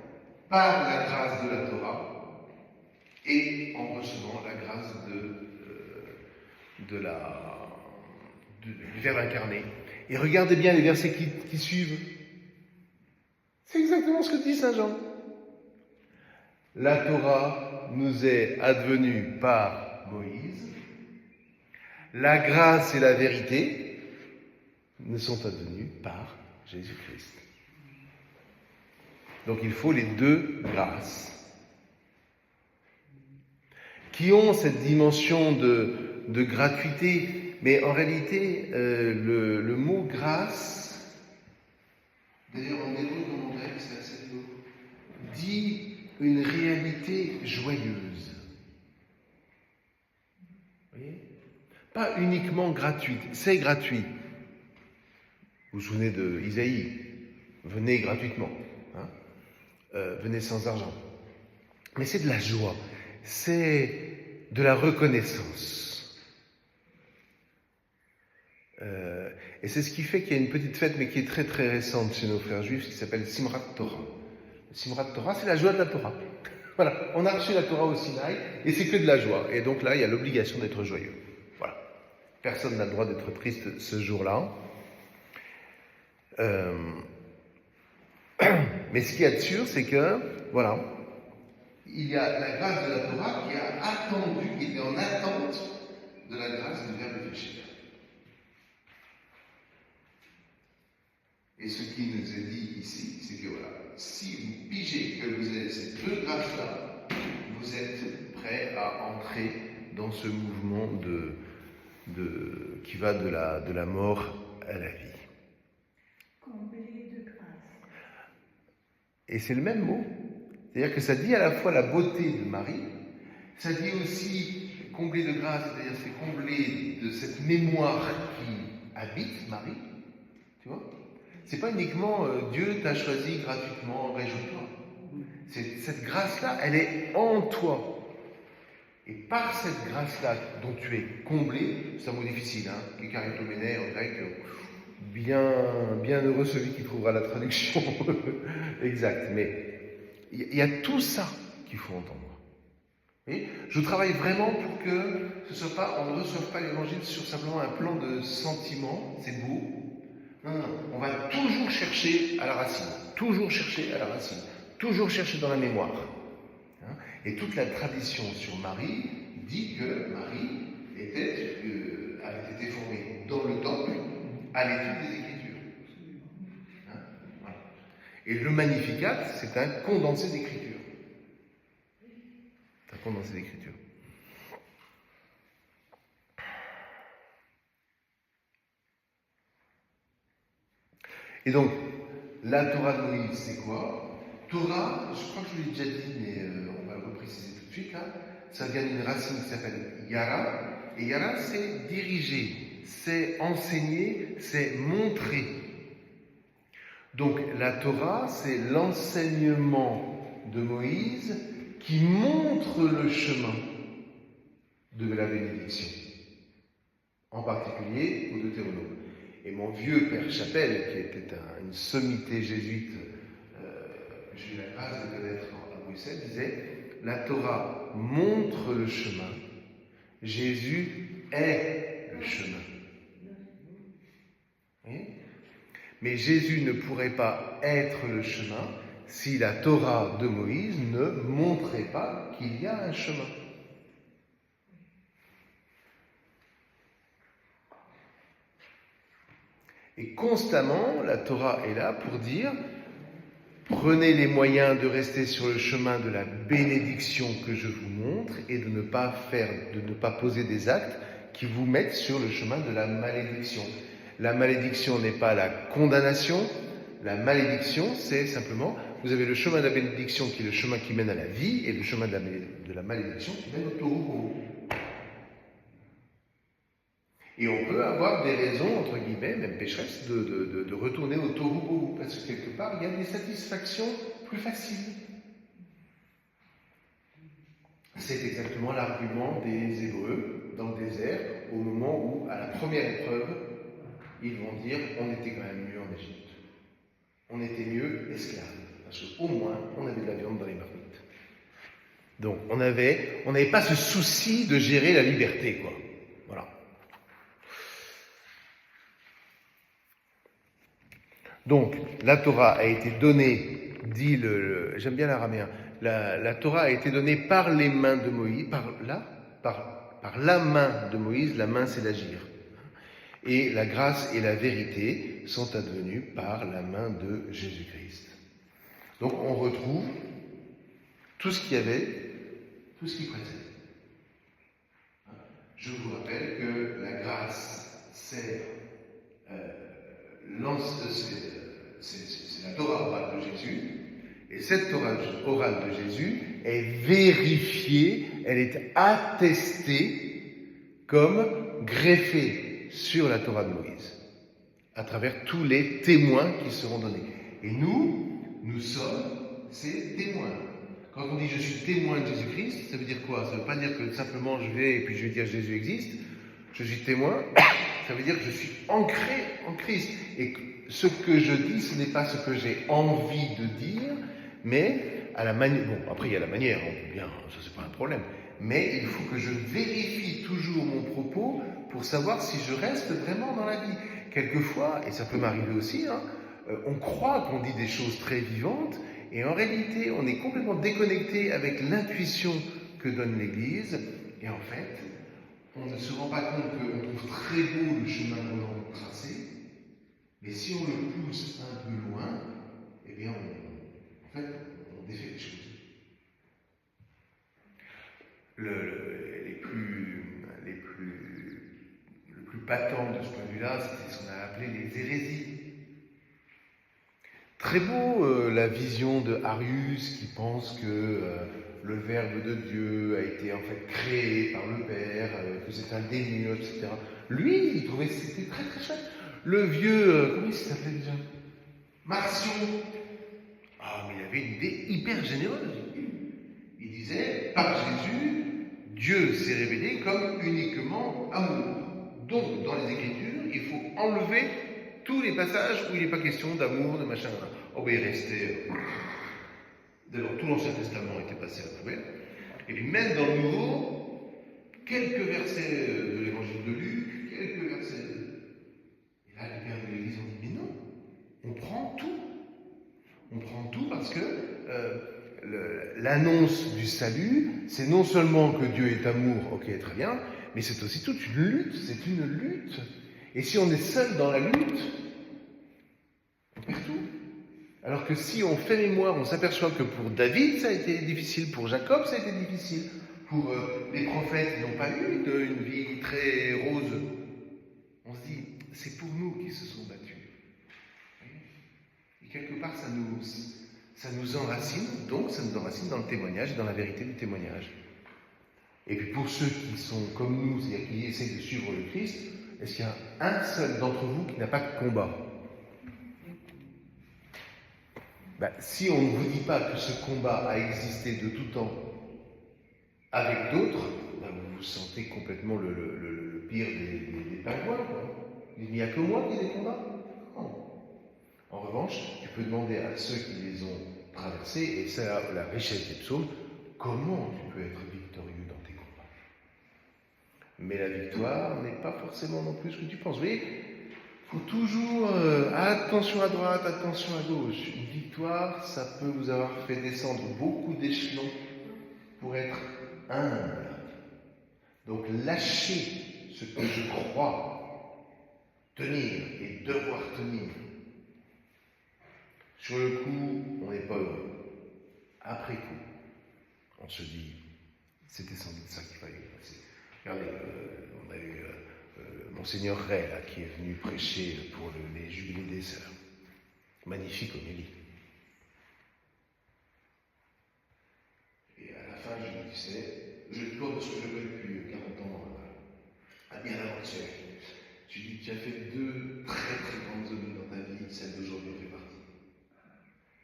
par la grâce de la Torah et en recevant la grâce du Verbe incarné. Et regardez bien les versets qui suivent. C'est exactement ce que dit Saint Jean. La Torah nous est advenue par Moïse. La grâce et la vérité nous sont advenues par Jésus-Christ. Donc il faut les deux grâces qui ont cette dimension de gratuité. Mais en réalité, le mot grâce, d'ailleurs en hébreu comme en grec, c'est assez beau, dit une réalité joyeuse. Vous voyez? Pas uniquement gratuite, c'est gratuit. Vous vous souvenez de Isaïe, venez gratuitement, hein, venez sans argent. Mais c'est de la joie, c'est de la reconnaissance. Et c'est ce qui fait qu'il y a une petite fête, mais qui est très très récente chez nos frères juifs, qui s'appelle Simrat Torah. Simrat Torah, c'est la joie de la Torah. Voilà, on a reçu la Torah au Sinaï, et c'est que de la joie. Et donc là, il y a l'obligation d'être joyeux. Voilà. Personne n'a le droit d'être triste ce jour-là. Mais ce qu'il y a de sûr, c'est que, voilà, il y a la grâce de la Torah qui a attendu, qui était en attente de la grâce du Verbe fait chair. Et ce qui nous est dit ici, c'est que voilà, si vous pigez que vous avez ces deux grâces-là, vous êtes prêts à entrer dans ce mouvement qui va de la mort à la vie. Comblé de grâce. Et c'est le même mot. C'est-à-dire que ça dit à la fois la beauté de Marie, ça dit aussi combler de grâce, c'est-à-dire c'est combler de cette mémoire qui habite Marie, tu vois. C'est pas uniquement Dieu t'a choisi gratuitement, réjouis-toi. Cette grâce-là, elle est en toi. Et par cette grâce-là dont tu es comblé, c'est un mot difficile, hein, kekaritomene en grec, bien heureux celui qui trouvera la traduction exacte, mais il y a tout ça qu'il faut entendre. Et je travaille vraiment pour que on ne reçoive pas l'évangile sur simplement un plan de sentiments, c'est beau. Non, on va toujours chercher à la racine, toujours chercher à la racine, toujours chercher dans la mémoire. Et toute la tradition sur Marie dit que Marie avait été formée dans le temple à l'étude des Écritures. Voilà. Et le Magnificat, c'est un condensé d'Écriture. Et donc, la Torah de Moïse, c'est quoi? Torah, je crois que je l'ai déjà dit, mais on va le repréciser tout de suite. Ça vient d'une racine qui s'appelle Yara. Et Yara, c'est diriger, c'est enseigner, c'est montrer. Donc, la Torah, c'est l'enseignement de Moïse qui montre le chemin de la bénédiction, en particulier au Deutéronome. Et mon vieux père Chapelle, qui était une sommité jésuite, que j'ai eu la grâce de connaître à Bruxelles, disait « La Torah montre le chemin, Jésus est le chemin. » Mais Jésus ne pourrait pas être le chemin si la Torah de Moïse ne montrait pas qu'il y a un chemin. Et constamment, la Torah est là pour dire « Prenez les moyens de rester sur le chemin de la bénédiction que je vous montre et de ne pas poser des actes qui vous mettent sur le chemin de la malédiction. » La malédiction n'est pas la condamnation, la malédiction, c'est simplement, vous avez le chemin de la bénédiction qui est le chemin qui mène à la vie et le chemin de la malédiction qui mène au tohu. Et on peut avoir des raisons, entre guillemets, même pécheresses, de retourner au tohu, parce que quelque part, il y a des satisfactions plus faciles. C'est exactement l'argument des Hébreux dans le désert, au moment où, à la première épreuve, ils vont dire on était quand même mieux en Égypte. On était mieux esclaves. Parce qu'au moins, on avait de la viande dans les marmites. Donc, on n'avait pas ce souci de gérer la liberté, quoi. Voilà. Donc, la Torah a été donnée, dit j'aime bien l'araméen, la Torah a été donnée par les mains de Moïse, par la main de Moïse, la main c'est l'agir. Et la grâce et la vérité sont advenues par la main de Jésus-Christ. Donc on retrouve tout ce qu'il y avait, tout ce qui précède. Je vous rappelle que la grâce, c'est la Torah orale de Jésus, et cette Torah orale de Jésus est vérifiée, elle est attestée comme greffée sur la Torah de Moïse, à travers tous les témoins qui seront donnés. Et nous sommes ces témoins. Quand on dit « je suis témoin de Jésus-Christ », ça veut dire quoi? Ça ne veut pas dire que simplement je vais et puis je vais dire « Jésus existe ». Je suis témoin, ça veut dire que je suis ancré en Christ. Et ce que je dis, ce n'est pas ce que j'ai envie de dire, mais à la manière... Bon, après il y a la manière, on peut bien, ça c'est pas un problème. Mais il faut que je vérifie toujours mon propos pour savoir si je reste vraiment dans la vie. Quelquefois, et ça peut m'arriver aussi, on croit qu'on dit des choses très vivantes, et en réalité, on est complètement déconnecté avec l'intuition que donne l'Église, et en fait, on ne se rend pas compte qu'on trouve très beau le chemin qu'on a tracé, mais si on le pousse un peu loin, eh bien, on défait les choses. Le plus patent de ce point de vue-là, c'était ce qu'on a appelé les hérésies. Très beau la vision de Arius qui pense que le Verbe de Dieu a été en fait créé par le Père, que c'est un démiurge, etc. Lui, il trouvait que c'était très très chouette. Le vieux, comment il s'appelait déjà? Marcion. Ah, mais il avait une idée hyper généreuse. Il disait, par Jésus, Dieu s'est révélé comme uniquement amour. Donc, dans les Écritures, il faut enlever tous les passages où il n'est pas question d'amour, de machin. Oh, ben il restait. D'abord, tout l'Ancien Testament était passé à la poubelle. Et puis, même dans le Nouveau, quelques versets de l'Évangile de Luc, quelques versets. Et là, les pères de l'Église ont dit, mais non, on prend tout. On prend tout parce que l'annonce du salut, c'est non seulement que Dieu est amour, ok, très bien, mais c'est aussi toute une lutte, c'est une lutte. Et si on est seul dans la lutte, on perd tout. Alors que si on fait mémoire, on s'aperçoit que pour David, ça a été difficile, pour Jacob, ça a été difficile, pour les prophètes, ils n'ont pas eu une vie très rose. On se dit, c'est pour nous qui se sont battus. Et quelque part, ça nous enracine, donc ça nous enracine dans le témoignage, dans la vérité du témoignage. Et puis pour ceux qui sont comme nous, c'est-à-dire qui essaient de suivre le Christ, est-ce qu'il y a un seul d'entre vous qui n'a pas de combat? Si on ne vous dit pas que ce combat a existé de tout temps avec d'autres, vous vous sentez complètement le pire des pingouins. Il n'y a que moi qui ai des combats? Non. En revanche, tu peux demander à ceux qui les ont traversés, et c'est la richesse des psaumes, comment tu peux être victorieux dans tes combats. Mais la victoire n'est pas forcément non plus ce que tu penses. Vous voyez, il faut toujours attention à droite, attention à gauche. Une victoire, ça peut vous avoir fait descendre beaucoup d'échelons pour être humble. Donc lâcher ce que je crois tenir et devoir tenir. Sur le coup, on n'est pas heureux. Après coup, on se dit, c'était sans doute ça qu'il fallait passer. Regardez, on a eu Monseigneur Ray, là, qui est venu prêcher pour les jubilés des sœurs. Magnifique homélie. Et à la fin, je me disais, je dois, parce que je connais depuis 40 ans, à bien avancer. Tu dis, tu as fait 2 très très grandes homélies dans ta vie, celle d'aujourd'hui en fait partie.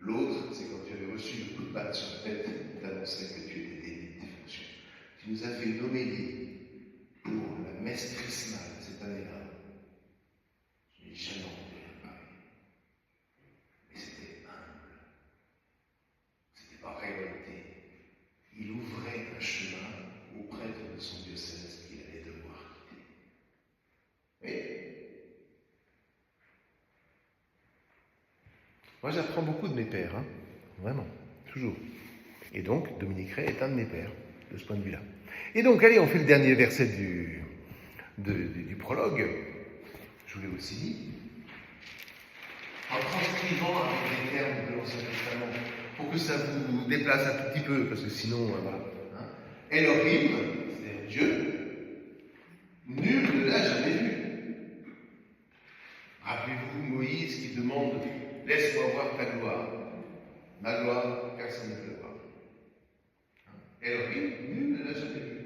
L'autre, c'est quand tu avais reçu le coup de batte sur la tête, on t'annonçait que tu étais délié de tes fonctions. Tu nous as fait une homélie pour la messe chrismale cette année-là. Je n'ai jamais entendu rien pareil. Mais c'était humble. C'était pas révolté. Il ouvrait un chemin au prêtre de son diocèse qu'il allait devoir quitter. Et moi, j'apprends beaucoup de mes pères, vraiment, toujours. Et donc, Dominique Ray est un de mes pères, de ce point de vue-là. Et donc, allez, on fait le dernier verset du prologue. Je vous l'ai aussi dit. En transcrivant avec les termes de l'Ancien Testament, pour que ça vous déplace un tout petit peu, parce que sinon, voilà. Elohim, c'est-à-dire Dieu, nul ne l'a jamais vu. Rappelez-vous Moïse qui demande « Laisse-moi voir ta gloire ». Ma gloire, personne ne peut le voir. Elohim, nul ne l'a jamais vu.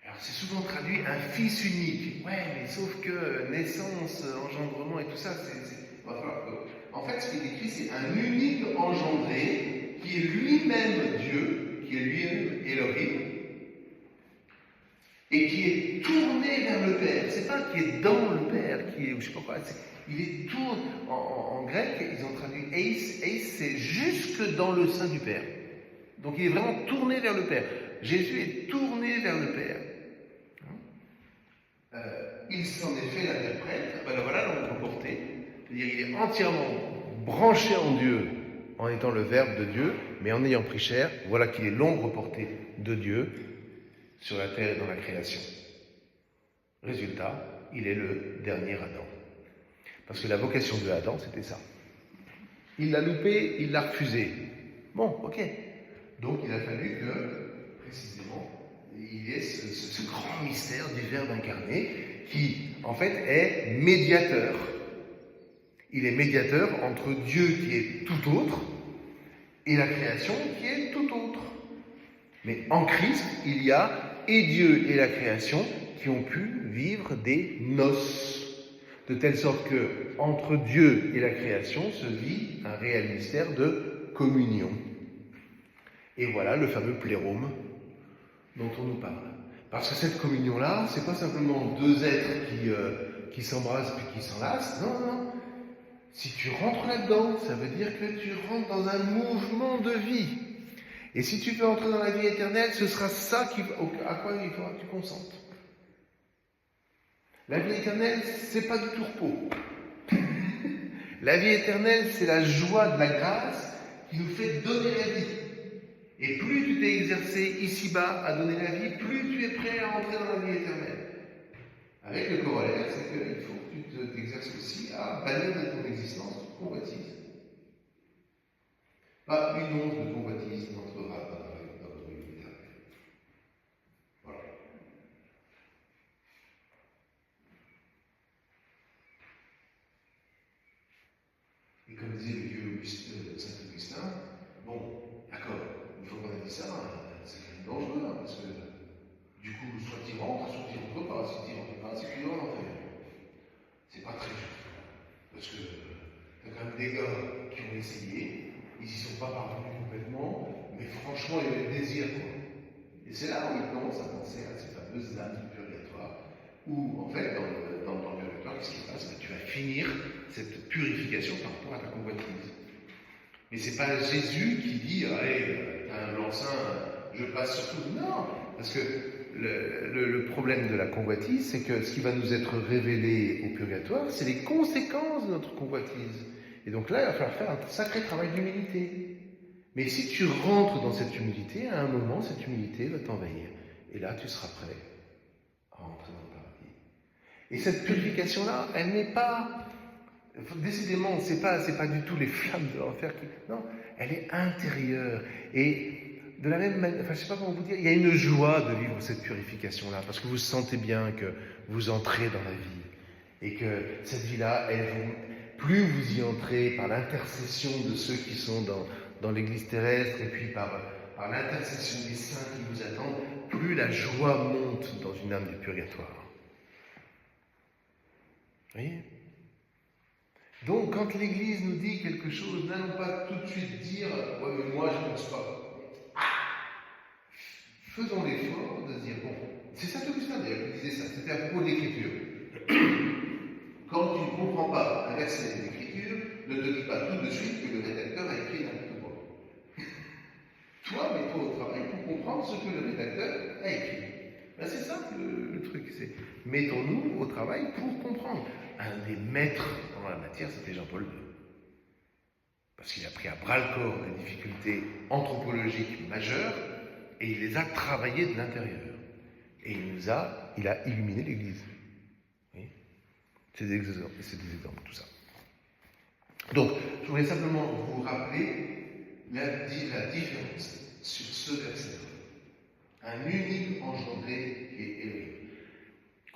Alors c'est souvent traduit un fils unique. Ouais, mais sauf que naissance, engendrement et tout ça, en fait, ce qui est écrit, c'est un unique engendré qui est lui-même Dieu, qui est lui-même Elohim, et qui est tourné vers le Père. C'est pas qui est dans le Père, qui est, je sais pas quoi, il est tourné. En grec, ils ont traduit eis, c'est jusque dans le sein du Père. Donc il est vraiment tourné vers le Père. Jésus est tourné vers le Père. Il s'en est fait l'interprète, voilà l'ombre portée. C'est-à-dire il est entièrement branché en Dieu, en étant le Verbe de Dieu, mais en ayant pris chair, voilà qu'il est l'ombre portée de Dieu sur la terre et dans la création. Résultat, il est le dernier Adam. Parce que la vocation de Adam, c'était ça. Il l'a loupé, il l'a refusé. Bon, ok. Donc il a fallu que, précisément, il y ait ce grand mystère du Verbe incarné qui, en fait, est médiateur. Il est médiateur entre Dieu qui est tout autre et la création qui est tout autre. Mais en Christ, il y a et Dieu et la création qui ont pu vivre des noces, de telle sorte que entre Dieu et la création se vit un réel mystère de communion. Et voilà le fameux plérôme dont on nous parle. Parce que cette communion-là, c'est pas simplement deux êtres qui s'embrassent puis qui s'enlacent. Non, non, non. Si tu rentres là-dedans, ça veut dire que tu rentres dans un mouvement de vie. Et si tu veux entrer dans la vie éternelle, ce sera ça à quoi il faudra que tu consentes. La vie éternelle, c'est pas du tout repos. La vie éternelle, c'est la joie de la grâce qui nous fait donner la vie. Et plus tu t'es exercé ici-bas à donner la vie, plus tu es prêt à entrer dans la vie éternelle. Avec le corollaire, c'est qu'il faut que tu t'exerces aussi à bannir de ton existence toute convoitise. Pas une once de convoitise n'entrera pas dans notre vie éternelle. Voilà. Et comme disait le vieux Saint Augustin, bon, d'accord, une fois qu'on a dit ça, c'est quand même dangereux, parce que du coup, soit tu rentres, soit tu rentres pas. Si tu rentres pas, c'est plus loin l'enfer. C'est pas très juste. Parce que t'as quand même des gars qui ont essayé, ils y sont pas parvenus complètement, mais franchement, il y avait le désir, quoi. Et c'est là où ils commencent à penser à ces fameuses âmes du purgatoire, où, en fait, dans le purgatoire, qu'est-ce qui se passe? Tu vas finir cette purification par rapport à ta convoitise. Mais c'est pas Jésus qui dit, allez, t'as un blanc-seing, je passe sur tout. Non, parce que le problème de la convoitise, c'est que ce qui va nous être révélé au purgatoire, c'est les conséquences de notre convoitise. Et donc là, il va falloir faire un sacré travail d'humilité. Mais si tu rentres dans cette humilité, à un moment, cette humilité va t'envahir. Et là, tu seras prêt à entrer dans le paradis. Et cette purification-là, elle n'est pas... Décidément, c'est pas du tout les flammes de l'enfer qui... Non, elle est intérieure. Et de la même manière, je sais pas comment vous dire, il y a une joie de vivre cette purification-là, parce que vous sentez bien que vous entrez dans la vie. Et que cette vie-là, plus vous y entrez par l'intercession de ceux qui sont dans l'église terrestre, et puis par l'intercession des saints qui vous attendent, plus la joie monte dans une âme du purgatoire. Vous voyez ? Donc, quand l'Église nous dit quelque chose, n'allons pas tout de suite dire « Ouais, mais moi, je ne pense pas. » Faisons l'effort de se dire « Bon, c'est Saint Augustin d'ailleurs qui disait ça, c'était à propos de l'Écriture. Quand tu ne comprends pas un verset de l'Écriture, ne te dis pas tout de suite que le rédacteur a écrit n'importe quoi. Toi, mets-toi au travail pour comprendre ce que le rédacteur a écrit. » Ben, c'est ça le truc, c'est mettons-nous au travail pour comprendre. Un des maîtres dans la matière, c'était Jean-Paul II. Parce qu'il a pris à bras-le-corps des difficultés anthropologiques majeures et il les a travaillées de l'intérieur. Et il a illuminé l'Église. Oui. C'est des exemples, tout ça. Donc, je voulais simplement vous rappeler la différence sur ce verset. Un unique engendré qui est Elohim.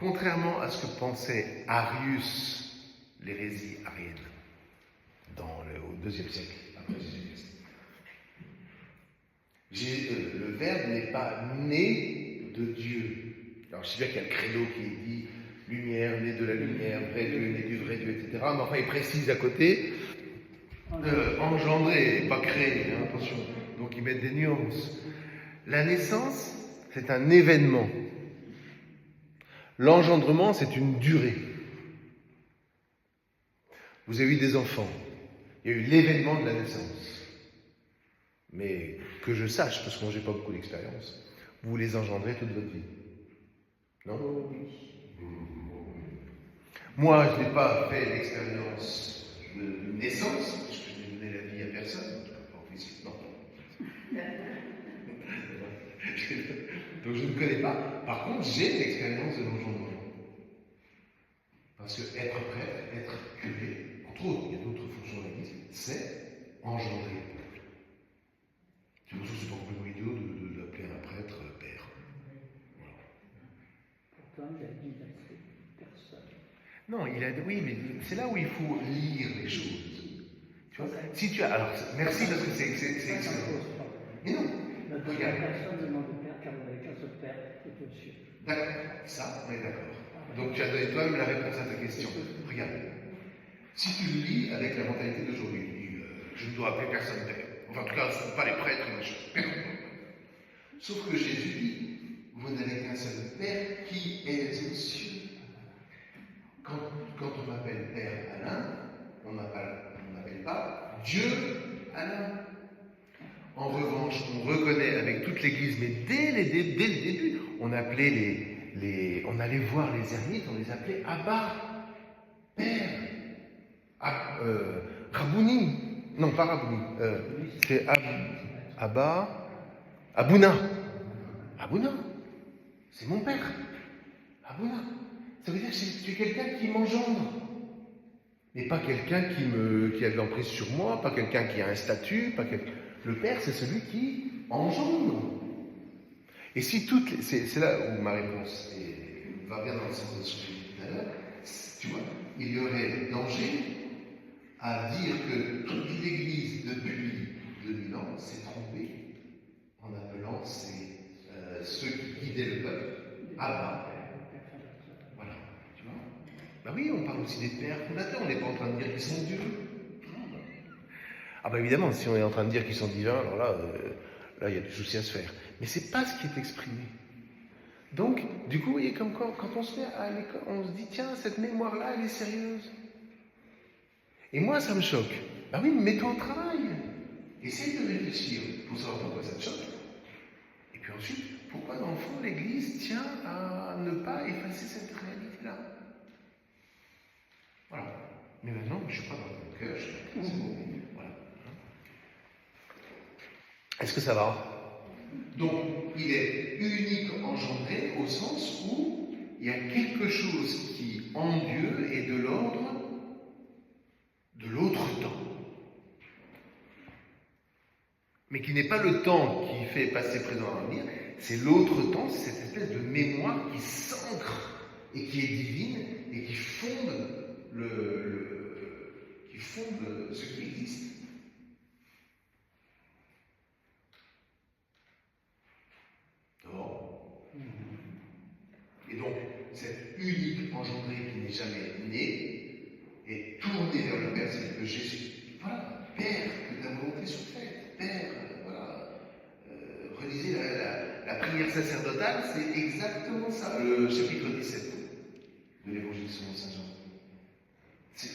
Contrairement à ce que pensait Arius, l'hérésie arienne, au IIe siècle, après Jésus-Christ. Le Verbe n'est pas né de Dieu. Alors je sais bien qu'il y a le credo qui dit lumière, né de la lumière, vrai Dieu, né du vrai Dieu, etc. Mais enfin, il précise à côté engendré, pas créé, hein, attention. Donc ils mettent des nuances. La naissance, c'est un événement. L'engendrement, c'est une durée. Vous avez eu des enfants. Il y a eu l'événement de la naissance. Mais que je sache, parce que moi, j'ai pas beaucoup d'expérience, vous les engendrez toute votre vie. Non ? Moi, je n'ai pas fait l'expérience de naissance, parce que je n'ai donné la vie à personne. Non. Donc je ne connais pas. Par contre, j'ai l'expérience de l'engendrement. Parce que être prêtre, être curé, entre autres, il y a d'autres fonctions de l'Église, c'est engendrer le peuple. C'est pour ça que c'est pas complètement idiot de l'appeler un prêtre père. Voilà. Pourtant, il a dit personne. Non, oui, mais c'est là où il faut lire les choses. Tu vois, si tu as, alors, merci parce que c'est excellent. Mais non, regarde. Personne ne demande au Père, car vous n'avez qu'un seul Père, qui est au-dessus. D'accord, ça, on est d'accord. Donc tu as donné toi-même la réponse à ta question. Regarde, si tu le lis avec la mentalité d'aujourd'hui, tu dis, je ne dois appeler personne Père. Enfin, en tout cas, ce ne sont pas les prêtres, personne. Sauf que Jésus dit, vous n'avez qu'un seul Père qui est aux cieux. Quand on m'appelle Père Alain, on n'appelle pas Dieu Alain. En revanche, on reconnaît avec toute l'Église, mais dès le début, on appelait on allait voir les ermites, on les appelait Abba, Père, Rabouni, non pas Rabouni, c'est Abba, Abouna, Abouna, c'est mon Père, Abouna. Ça veut dire que tu es quelqu'un qui m'engendre. Mais pas quelqu'un qui a de l'emprise sur moi, pas quelqu'un qui a un statut, Le Père, c'est celui qui engendre. Et si c'est là où ma réponse va bien dans le sens de ce que j'ai dit tout à l'heure, tu vois, il y aurait danger à dire que toute l'Église depuis 2000 ans s'est trompée en appelant ceux qui guidaient le peuple Abba. Voilà, tu vois. Ben oui, on parle aussi des pères fondateurs, on n'est pas en train de dire qu'ils sont Dieu. Ah ben évidemment, si on est en train de dire qu'ils sont divins, alors là, il y a des soucis à se faire. Mais c'est pas ce qui est exprimé. Donc, du coup, vous voyez, comme quand on se met à l'école, on se dit, tiens, cette mémoire-là, elle est sérieuse. Et moi, ça me choque. Ben oui, mais mets-toi au travail. Essaye de réfléchir pour savoir pourquoi ça te choque. Et puis ensuite, pourquoi dans le fond, l'Église tient à ne pas effacer cette réalité-là. Voilà. Mais maintenant, je ne suis pas dans mon cœur, c'est bon. Voilà. Est-ce que ça va? Donc, il est unique engendré au sens où il y a quelque chose qui, en Dieu, est de l'ordre de l'autre temps. Mais qui n'est pas le temps qui fait passer présent à l'avenir, c'est l'autre temps, c'est cette espèce de mémoire qui s'ancre et qui est divine et qui fonde ce qui existe. Et donc, cet unique engendré qui n'est jamais né est tourné vers le Père, c'est que Jésus. Voilà, Père, que ta volonté soit faite. Père, voilà. Relisez la prière sacerdotale, c'est exactement ça, le chapitre 17 de l'Évangile selon Saint Jean.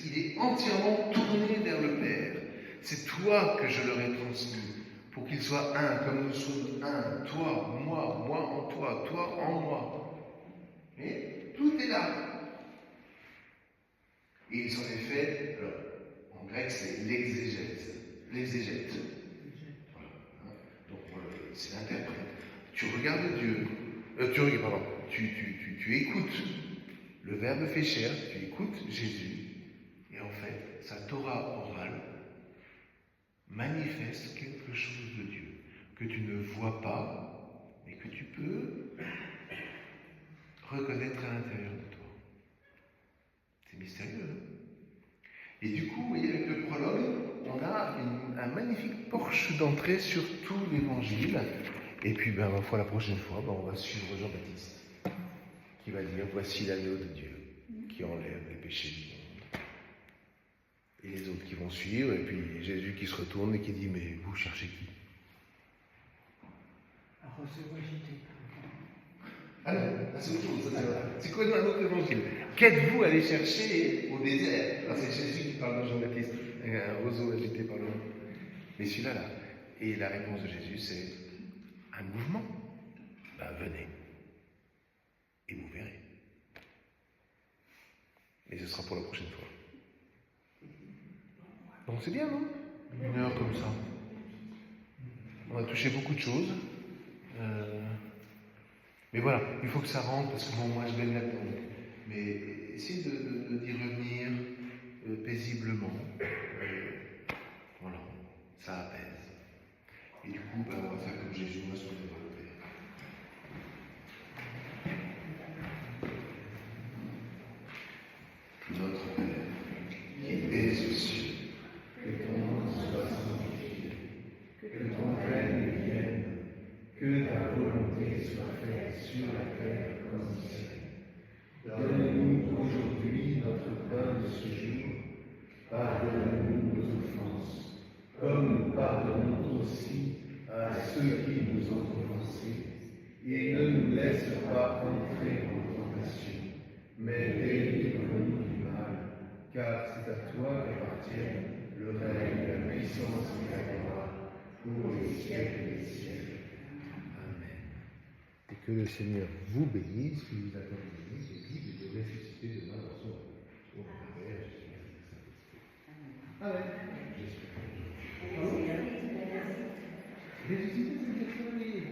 Il est entièrement tourné vers le Père. C'est toi que je leur ai transmis, pour qu'ils soient un, comme nous sommes un. Toi, moi en toi, toi en moi. Mais tout est là. Et il s'en est fait, alors, en grec c'est l'exégèse. L'exégète. Voilà. Donc c'est l'interprète. Tu regardes Dieu. Tu écoutes. Le Verbe fait chair, tu écoutes Jésus. Et en fait, sa Torah orale manifeste quelque chose de Dieu que tu ne vois pas, mais que tu peux reconnaître à l'intérieur de toi. C'est mystérieux, hein? Et du coup, vous voyez, avec le prologue, on a un magnifique porche d'entrée sur tout l'évangile. Et puis, ma foi, la prochaine fois, on va suivre Jean-Baptiste, qui va dire, voici l'agneau de Dieu, qui enlève les péchés du monde. Et les autres qui vont suivre, et puis Jésus qui se retourne et qui dit, mais vous cherchez qui? À recevoir j'étais. Ah non, c'est autre chose, c'est quoi un autre évangile? Qu'êtes-vous allé chercher au désert? C'est Jésus qui parle de Jean-Baptiste, un roseau agité par le vent. Mais celui-là, là. Et la réponse de Jésus, c'est un mouvement. Ben, venez. Et vous verrez. Et ce sera pour la prochaine fois. Donc c'est bien, non? Une heure comme ça. On a touché beaucoup de choses. Mais voilà, il faut que ça rentre, parce que bon, moi je baigne là-dedans. Mais essayez d'y revenir paisiblement. Voilà, ça apaise. Et du coup, on va faire comme Jésus, on va se tourner vers le Père. Notre Père, qui es aux cieux, que ton nom soit sanctifié, que ton règne vienne, que ta volonté soit faite sur la terre comme au ciel. Donne-nous aujourd'hui notre pain de ce jour. Pardonne-nous nos offenses, comme nous pardonnons aussi à ceux qui nous ont offensés. Et ne nous laisse pas entrer en tentation, mais délivre-nous du mal, car c'est à toi qu'appartiennent le règne, la puissance et la gloire, pour les siècles des siècles. Amen. Et que le Seigneur vous bénisse, que vous attendez, et qu'il de ressusciter demain dans son règne. Au Père, Amen. Ressusciter, c'est une folie.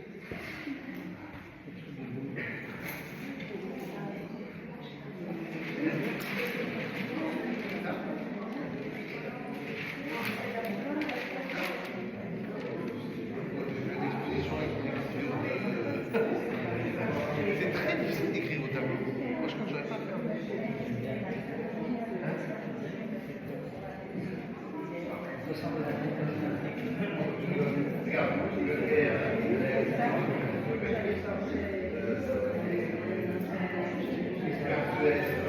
C'est très difficile d'écrire au tableau. Moi, je crois que je n'aurais pas fait. Regarde, le R,